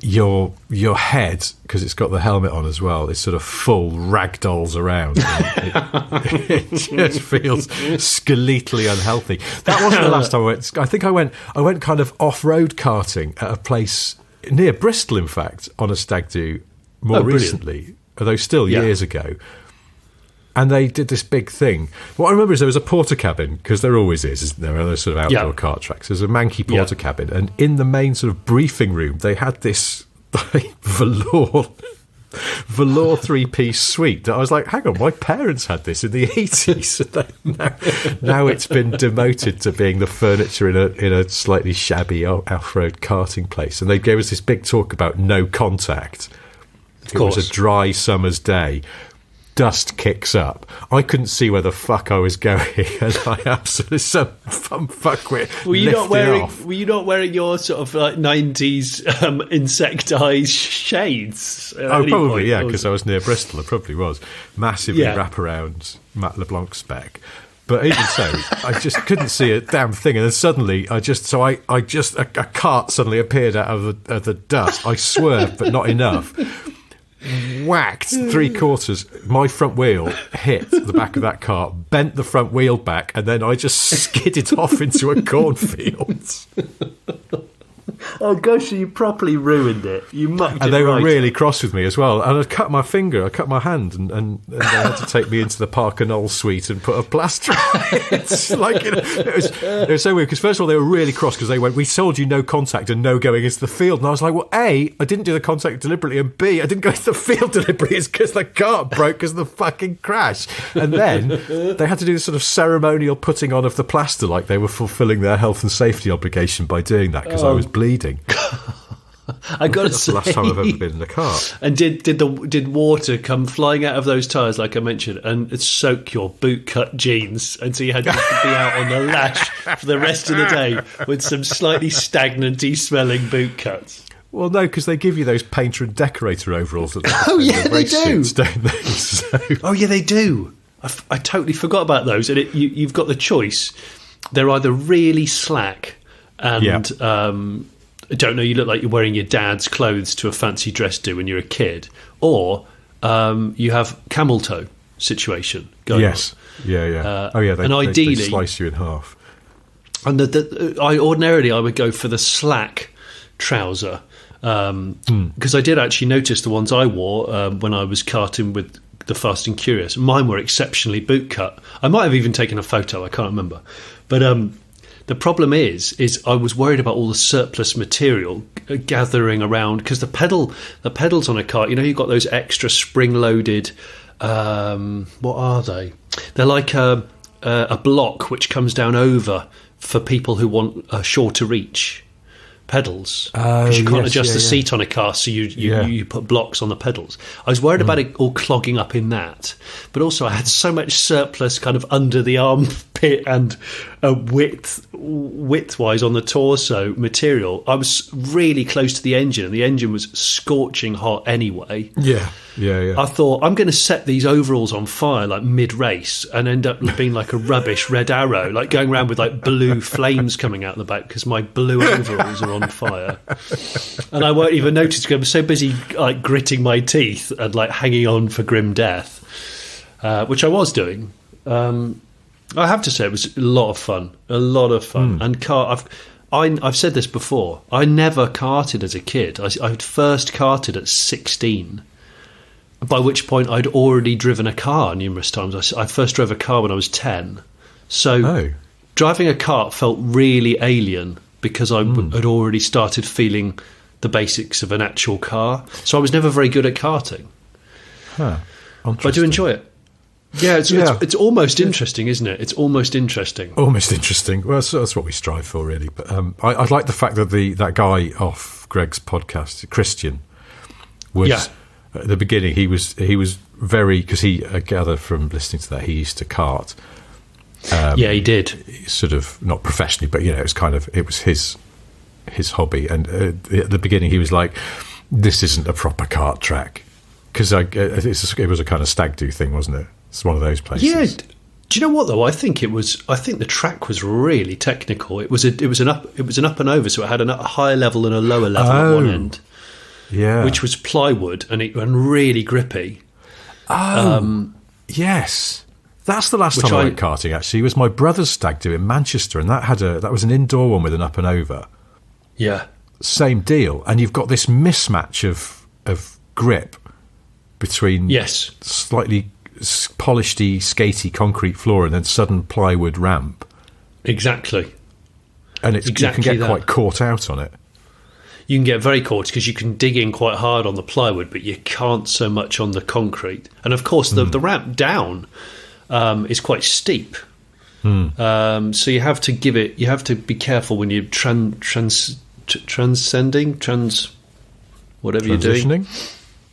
your head, because it's got the helmet on as well, is sort of full ragdolls around. It just feels skeletally unhealthy. That wasn't the last time I went. I think I went kind of off-road karting at a place near Bristol, in fact, on a stag do more recently, although still years ago. And they did this big thing. What I remember is there was a porter cabin, because there always is, isn't there? Those sort of outdoor kart tracks. There's a manky porter cabin, and in the main sort of briefing room, they had this velour 3-piece suite that I was like, hang on, my parents had this in the 80s. Now it's been demoted to being the furniture in a slightly shabby off-road karting place. And they gave us this big talk about no contact. It was a dry summer's day. Dust kicks up. I couldn't see where the fuck I was going, and I absolutely some fuckwit. Were you not wearing your sort of like 90s insect-eyed shades? Oh, probably, yeah, because I was near Bristol. I probably was. Massively wraparound Matt LeBlanc spec. But even so, I just couldn't see a damn thing, and then suddenly, a cart suddenly appeared out of the dust. I swerved, but not enough. Whacked 3/4. My front wheel hit the back of that car, bent the front wheel back, and then I just skidded off into a cornfield. Oh gosh, you properly ruined it. You mucked it. And they were really cross with me as well. And I cut my finger, I cut my hand, and they had to take me into the Parker Knoll suite and put a plaster on it. It's like, it was so weird, because first of all, they were really cross because they went, we told you no contact and no going into the field. And I was like, well, A, I didn't do the contact deliberately, and B, I didn't go into the field deliberately. It's because the car broke because of the fucking crash. And then they had to do this sort of ceremonial putting on of the plaster, like they were fulfilling their health and safety obligation by doing that, because I was bleeding. I got to say, the last time I've ever been in a car. And did water come flying out of those tyres, like I mentioned, and soak your boot-cut jeans, and so you had to be out on the lash for the rest of the day with some slightly stagnant-y smelling boot cuts? Well, no, because they give you those painter and decorator overalls. That they do. Suits, don't they? So. Oh, yeah, they do. I totally forgot about those. And you've got the choice. They're either really slack and... I don't know, you look like you're wearing your dad's clothes to a fancy dress do when you're a kid, or you have camel toe situation going on. Yeah. They slice you in half. And I would go for the slack trouser, because I did actually notice the ones I wore when I was karting with the Fast and Curious. Mine were exceptionally boot cut. I might have even taken a photo, I can't remember. But the problem is I was worried about all the surplus material gathering around, because the pedals on a cart, you've got those extra spring-loaded, what are they? They're like a block which comes down over for people who want a shorter reach pedals, because you can't adjust the seat on a car, so you put blocks on the pedals. I was worried about it all clogging up in that, but also I had so much surplus kind of under the armpit and width-wise on the torso material. I was really close to the engine, and the engine was scorching hot anyway. Yeah. I thought, I'm going to set these overalls on fire like mid-race and end up being like a rubbish Red Arrow, like going around with like blue flames coming out the back because my blue overalls are on fire. And I won't even notice because I'm so busy like gritting my teeth and like hanging on for grim death, which I was doing. I have to say it was a lot of fun. And I've said this before, I never karted as a kid. I first karted at 16. By which point I'd already driven a car numerous times. I first drove a car when I was 10. So driving a kart felt really alien because I had already started feeling the basics of an actual car. So I was never very good at karting. But I do enjoy it. Yeah, it's almost interesting, isn't it? It's almost interesting. Almost interesting. Well, that's what we strive for, really. But I like the fact that that guy off Greg's podcast, Christian, was... Yeah. At the beginning, he was very, because I gather from listening to that, he used to kart. He did. Sort of not professionally, but it was his hobby. And at the beginning, he was like, "This isn't a proper kart track," because it was a kind of stag do thing, wasn't it? It's one of those places. Yeah. Do you know what though? I think the track was really technical. It was an up and over, so it had a higher level and a lower level at one end. Yeah, which was plywood and really grippy. Yes, that's the last time I went karting. Actually, it was my brother's stag do in Manchester, and that was an indoor one with an up and over. Yeah, same deal. And you've got this mismatch of grip between slightly polished-y, skatey concrete floor and then sudden plywood ramp. Exactly. And you can get quite caught out on it. You can get very caught because you can dig in quite hard on the plywood, but you can't so much on the concrete. And of course, the ramp down is quite steep. So you have to be careful when you're transitioning, whatever you're doing.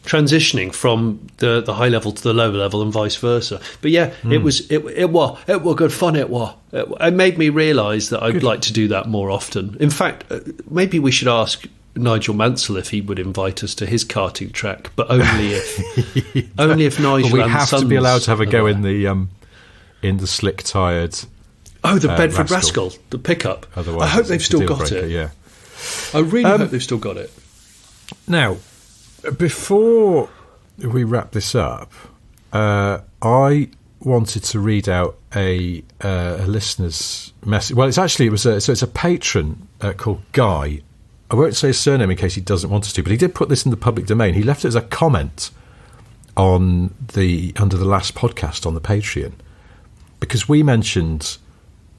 Transitioning from the high level to the lower level and vice versa. But yeah, it was good fun. It made me realise that I'd like to do that more often. In fact, maybe we should ask Nigel Mansell if he would invite us to his karting track, but only if Nigel. We have to be allowed to have a go in the slick tired. Oh, the Bedford Rascal, the pickup. Otherwise, I hope they've still got it. Yeah, I really hope they've still got it. Now, before we wrap this up, I wanted to read out a listener's message. Well, it's a patron called Guy. I won't say his surname in case he doesn't want us to, but he did put this in the public domain. He left it as a comment under the last podcast on the Patreon, because we mentioned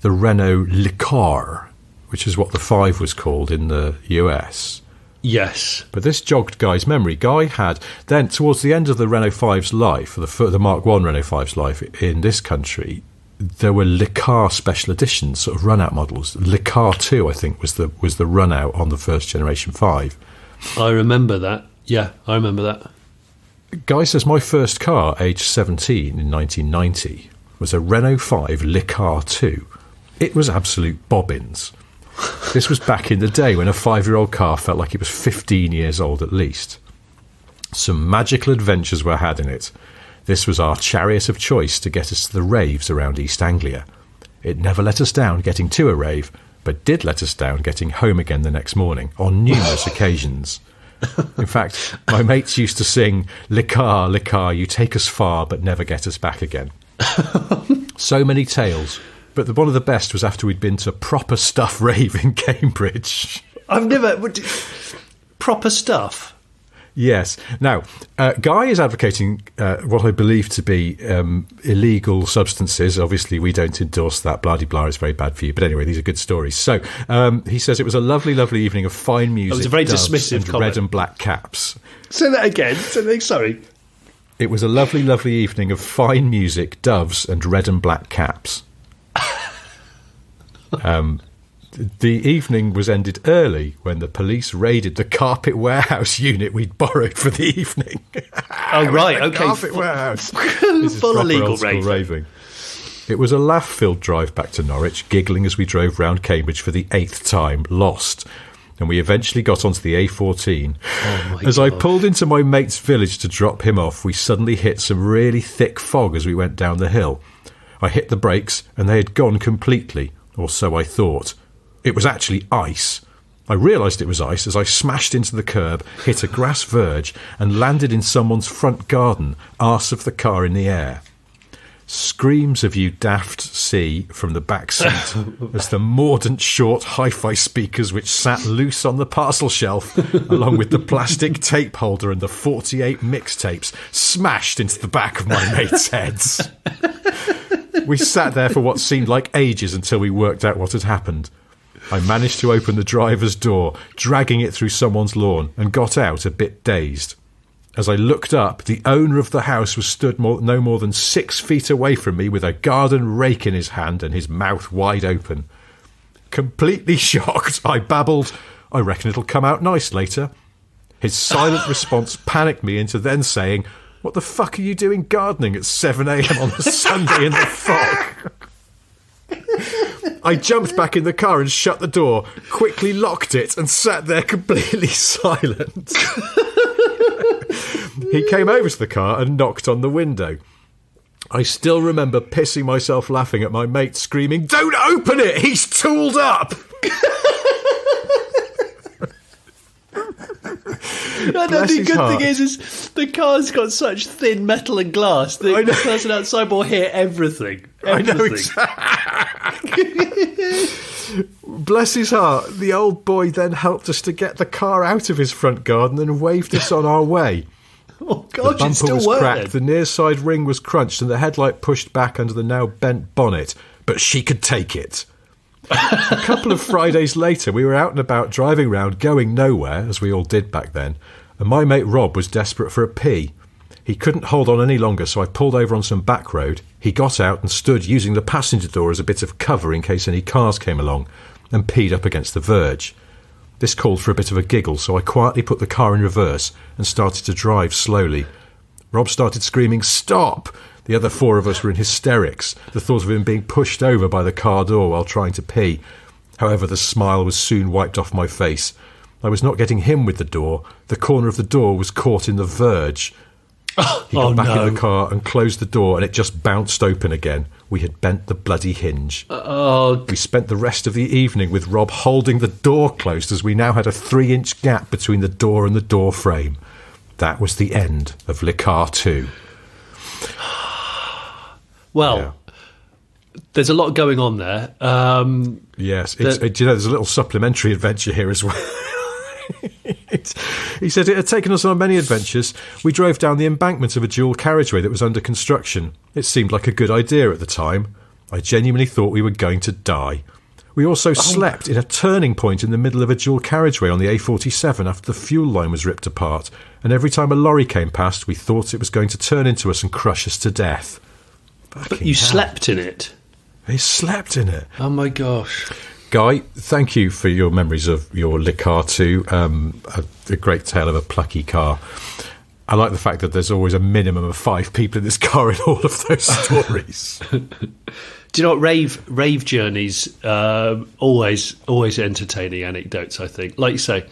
the Renault Le Car, which is what the 5 was called in the US. Yes. But this jogged Guy's memory. Guy had then, towards the end of the Renault 5's life, the Mark 1 Renault 5's life in this country, there were Le Car special editions, sort of run-out models. Le Car 2, I think, was the run-out on the first generation 5. I remember that. Yeah, I remember that. Guy says, my first car, aged 17 in 1990, was a Renault 5 Le Car 2. It was absolute bobbins. This was back in the day when a 5-year-old car felt like it was 15 years old at least. Some magical adventures were had in it. This was our chariot of choice to get us to the raves around East Anglia. It never let us down getting to a rave, but did let us down getting home again the next morning on numerous occasions. In fact, my mates used to sing, Le car, you take us far, but never get us back again. So many tales. But one of the best was after we'd been to Proper Stuff rave in Cambridge. I've never... Proper Stuff? Yes. Now, Guy is advocating what I believe to be illegal substances. Obviously, we don't endorse that. Blah-de-blah is very bad for you. But anyway, these are good stories. So he says it was a lovely, lovely evening of fine music. It was a very dismissive comment. Red and black caps. Say that again. Sorry. It was a lovely, lovely evening of fine music, doves and red and black caps. The evening was ended early when the police raided the carpet warehouse unit we'd borrowed for the evening. Oh, right, okay. Carpet warehouse. Full illegal raving. It was a laugh-filled drive back to Norwich, giggling as we drove round Cambridge for the 8th time, lost. And we eventually got onto the A14. As I pulled into my mate's village to drop him off, we suddenly hit some really thick fog as we went down the hill. I hit the brakes, and they had gone completely, or so I thought. It was actually ice. I realised it was ice as I smashed into the curb, hit a grass verge, and landed in someone's front garden, arse of the car in the air. Screams of "you daft" see from the back seat as the mordant short hi-fi speakers which sat loose on the parcel shelf, along with the plastic tape holder and the 48 mixtapes, smashed into the back of my mates' heads. We sat there for what seemed like ages until we worked out what had happened. I managed to open the driver's door, dragging it through someone's lawn, and got out a bit dazed. As I looked up, the owner of the house was stood no more than 6 feet away from me with a garden rake in his hand and his mouth wide open. Completely shocked, I babbled, "I reckon it'll come out nice later." His silent response panicked me into then saying, "What the fuck are you doing gardening at 7 a.m. on a Sunday in the fog?" I jumped back in the car and shut the door, quickly locked it, and sat there completely silent. He came over to the car and knocked on the window. I still remember pissing myself laughing at my mate screaming, "Don't open it! He's tooled up!" And the good thing is the car's got such thin metal and glass that the person outside will hear everything. I know exactly. Bless his heart, the old boy then helped us to get the car out of his front garden and waved us on our way. Oh, The God, it bumper still was worked cracked, the then. near side ring was crunched, and the headlight pushed back under the now bent bonnet. But she could take it. A couple of Fridays later, we were out and about driving round, going nowhere, as we all did back then, and my mate Rob was desperate for a pee. He couldn't hold on any longer, so I pulled over on some back road. He got out and stood using the passenger door as a bit of cover in case any cars came along, and peed up against the verge. This called for a bit of a giggle, so I quietly put the car in reverse and started to drive slowly. Rob started screaming, "Stop!" The other four of us were in hysterics, the thought of him being pushed over by the car door while trying to pee. However, the smile was soon wiped off my face. I was not getting him with the door. The corner of the door was caught in the verge. He got back in the car and closed the door, and it just bounced open again. We had bent the bloody hinge. We spent the rest of the evening with Rob holding the door closed, as we now had a 3-inch gap between the door and the door frame. That was the end of Le Car 2. Well, there's a lot going on there. Yes, there's a little supplementary adventure here as well. He said it had taken us on many adventures. We drove down the embankment of a dual carriageway that was under construction. It seemed like a good idea at the time. I genuinely thought we were going to die. We also slept in a turning point in the middle of a dual carriageway on the A47 after the fuel line was ripped apart, and every time a lorry came past, we thought it was going to turn into us and crush us to death. But you slept in it? He slept in it. Oh, my gosh. Guy, thank you for your memories of your Le Car 2, a great tale of a plucky car. I like the fact that there's always a minimum of 5 people in this car in all of those stories. Do you know what, rave journeys, always entertaining anecdotes, I think. Like you say,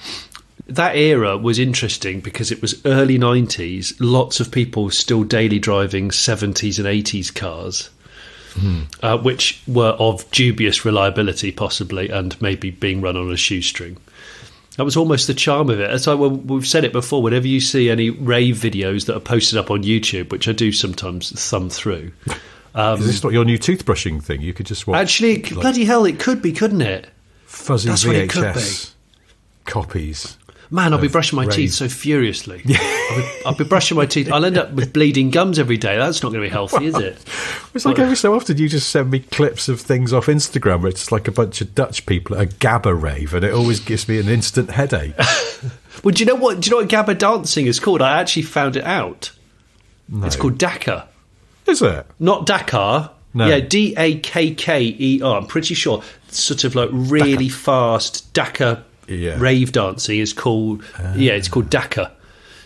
that era was interesting because it was early 90s, lots of people still daily driving 70s and 80s cars. Which were of dubious reliability, possibly, and maybe being run on a shoestring. That was almost the charm of it. As we've said it before, whenever you see any rave videos that are posted up on YouTube, which I do sometimes thumb through. Is this not your new toothbrushing thing? You could just watch. Actually, bloody hell, it could be, couldn't it? Fuzzy That's VHS copies. Man, I'll be brushing my teeth so furiously. I'll be brushing my teeth. I'll end up with bleeding gums every day. That's not going to be healthy, is it? It's like every so often you just send me clips of things off Instagram where it's like a bunch of Dutch people at a Gabba rave, and it always gives me an instant headache. Well, do you know what Gabba dancing is called? I actually found it out. No. It's called Dakar. Is it? Not Dakar. No. Yeah, Dakker. I'm pretty sure. Sort of like really fast Dakar. Yeah. Rave dancing is called it's called Dakar.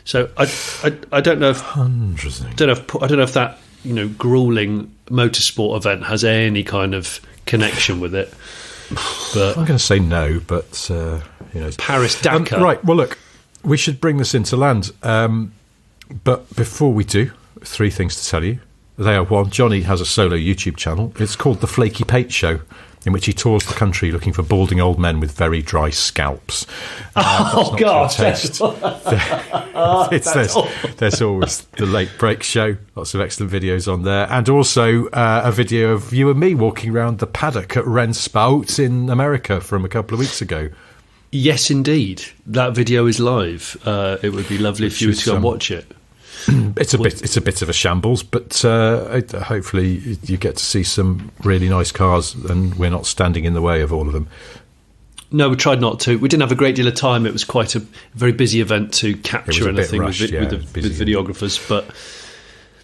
So I don't know if I don't know if that grueling motorsport event has any kind of connection with it. But I'm going to say no, but Paris Dakar. Right. Well, look, we should bring this into land. But before we do, 3 things to tell you. They are: 1, Johnny has a solo YouTube channel. It's called The Flaky Pate Show, in which he tours the country looking for balding old men with very dry scalps. God! There's always the Late Break Show. Lots of excellent videos on there. And also a video of you and me walking around the paddock at Renspout in America from a couple of weeks ago. Yes, indeed. That video is live. It would be lovely if you were to go and watch it. It's a bit of a shambles, but hopefully you get to see some really nice cars, and we're not standing in the way of all of them. No, we tried not to. We didn't have a great deal of time. It was quite a very busy event to capture anything with videographers. But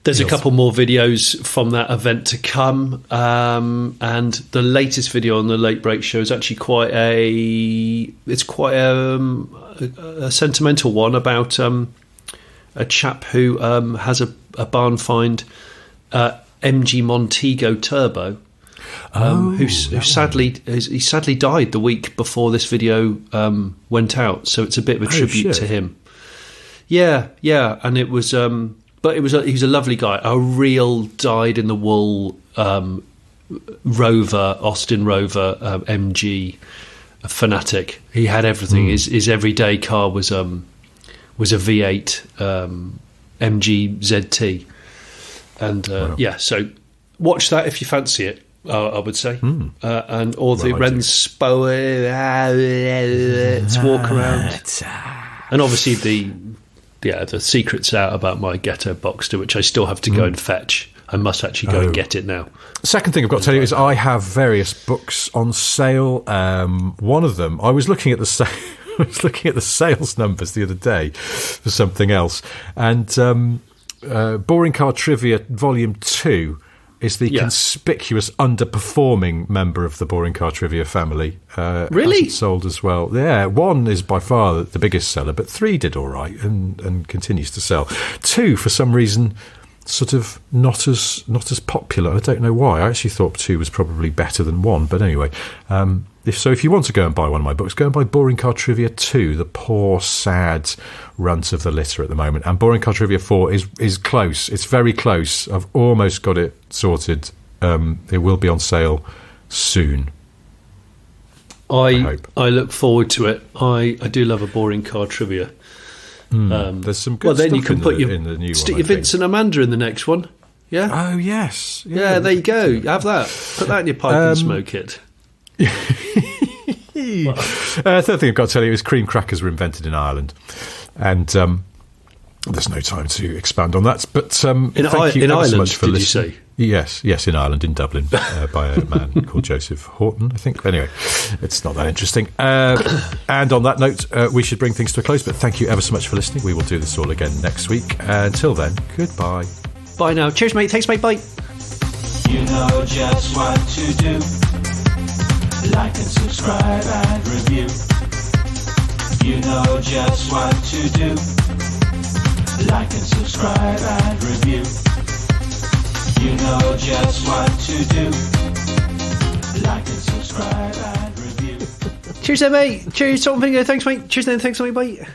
there's a couple more videos from that event to come, and the latest video on the Late Break Show is actually quite a sentimental one about a chap who has a barn find MG Montego Turbo, who sadly died the week before this video went out. So it's a bit of a tribute to him. Yeah, and it was, but he was a lovely guy, a real dyed in the wool Austin Rover MG fanatic. He had everything. His everyday car was a V8 MG ZT. And wow. So watch that if you fancy it, I would say. And all the Renspow to walk around. And obviously the secret's out about my Ghetto Boxster, which I still have to go and fetch. I must actually go and get it now. Second thing I've got to tell you is I have various books on sale. One of them, I was looking at the I was looking at the sales numbers the other day for something else, and Boring Car Trivia Volume 2 is the conspicuous underperforming member of the Boring Car Trivia family. Really? It's sold as well. Yeah, 1 is by far the biggest seller, but 3 did all right and continues to sell. 2, for some reason, sort of not as popular. I don't know why. I actually thought 2 was probably better than 1, but anyway. If you want to go and buy one of my books, go and buy Boring Car Trivia 2, the poor, sad runt of the litter at the moment. And Boring Car Trivia 4 is close. It's very close. I've almost got it sorted. It will be on sale soon. I look forward to it. I do love a Boring Car Trivia. There's some good stuff you can put in the new stick one. Your Vince and Amanda in the next one. Yeah. Oh yes. Yeah. There you go. Have that. Put that in your pipe and smoke it. Third thing I've got to tell you is cream crackers were invented in Ireland, and there's no time to expand on that. But thank you ever so much for listening. Yes, in Ireland, in Dublin, by a man called Joseph Horton, I think. Anyway, it's not that interesting. And on that note, we should bring things to a close. But thank you ever so much for listening. We will do this all again next week. Until then, goodbye. Bye now. Cheers, mate. Thanks, mate. Bye. You know just what to do. Like and subscribe and review. You know just what to do. Like and subscribe and review. You know just what to do. Like and subscribe and review. Cheers then, mate. Cheers, Tom Finger. Thanks, mate. Cheers then. Thanks, mate. Bye.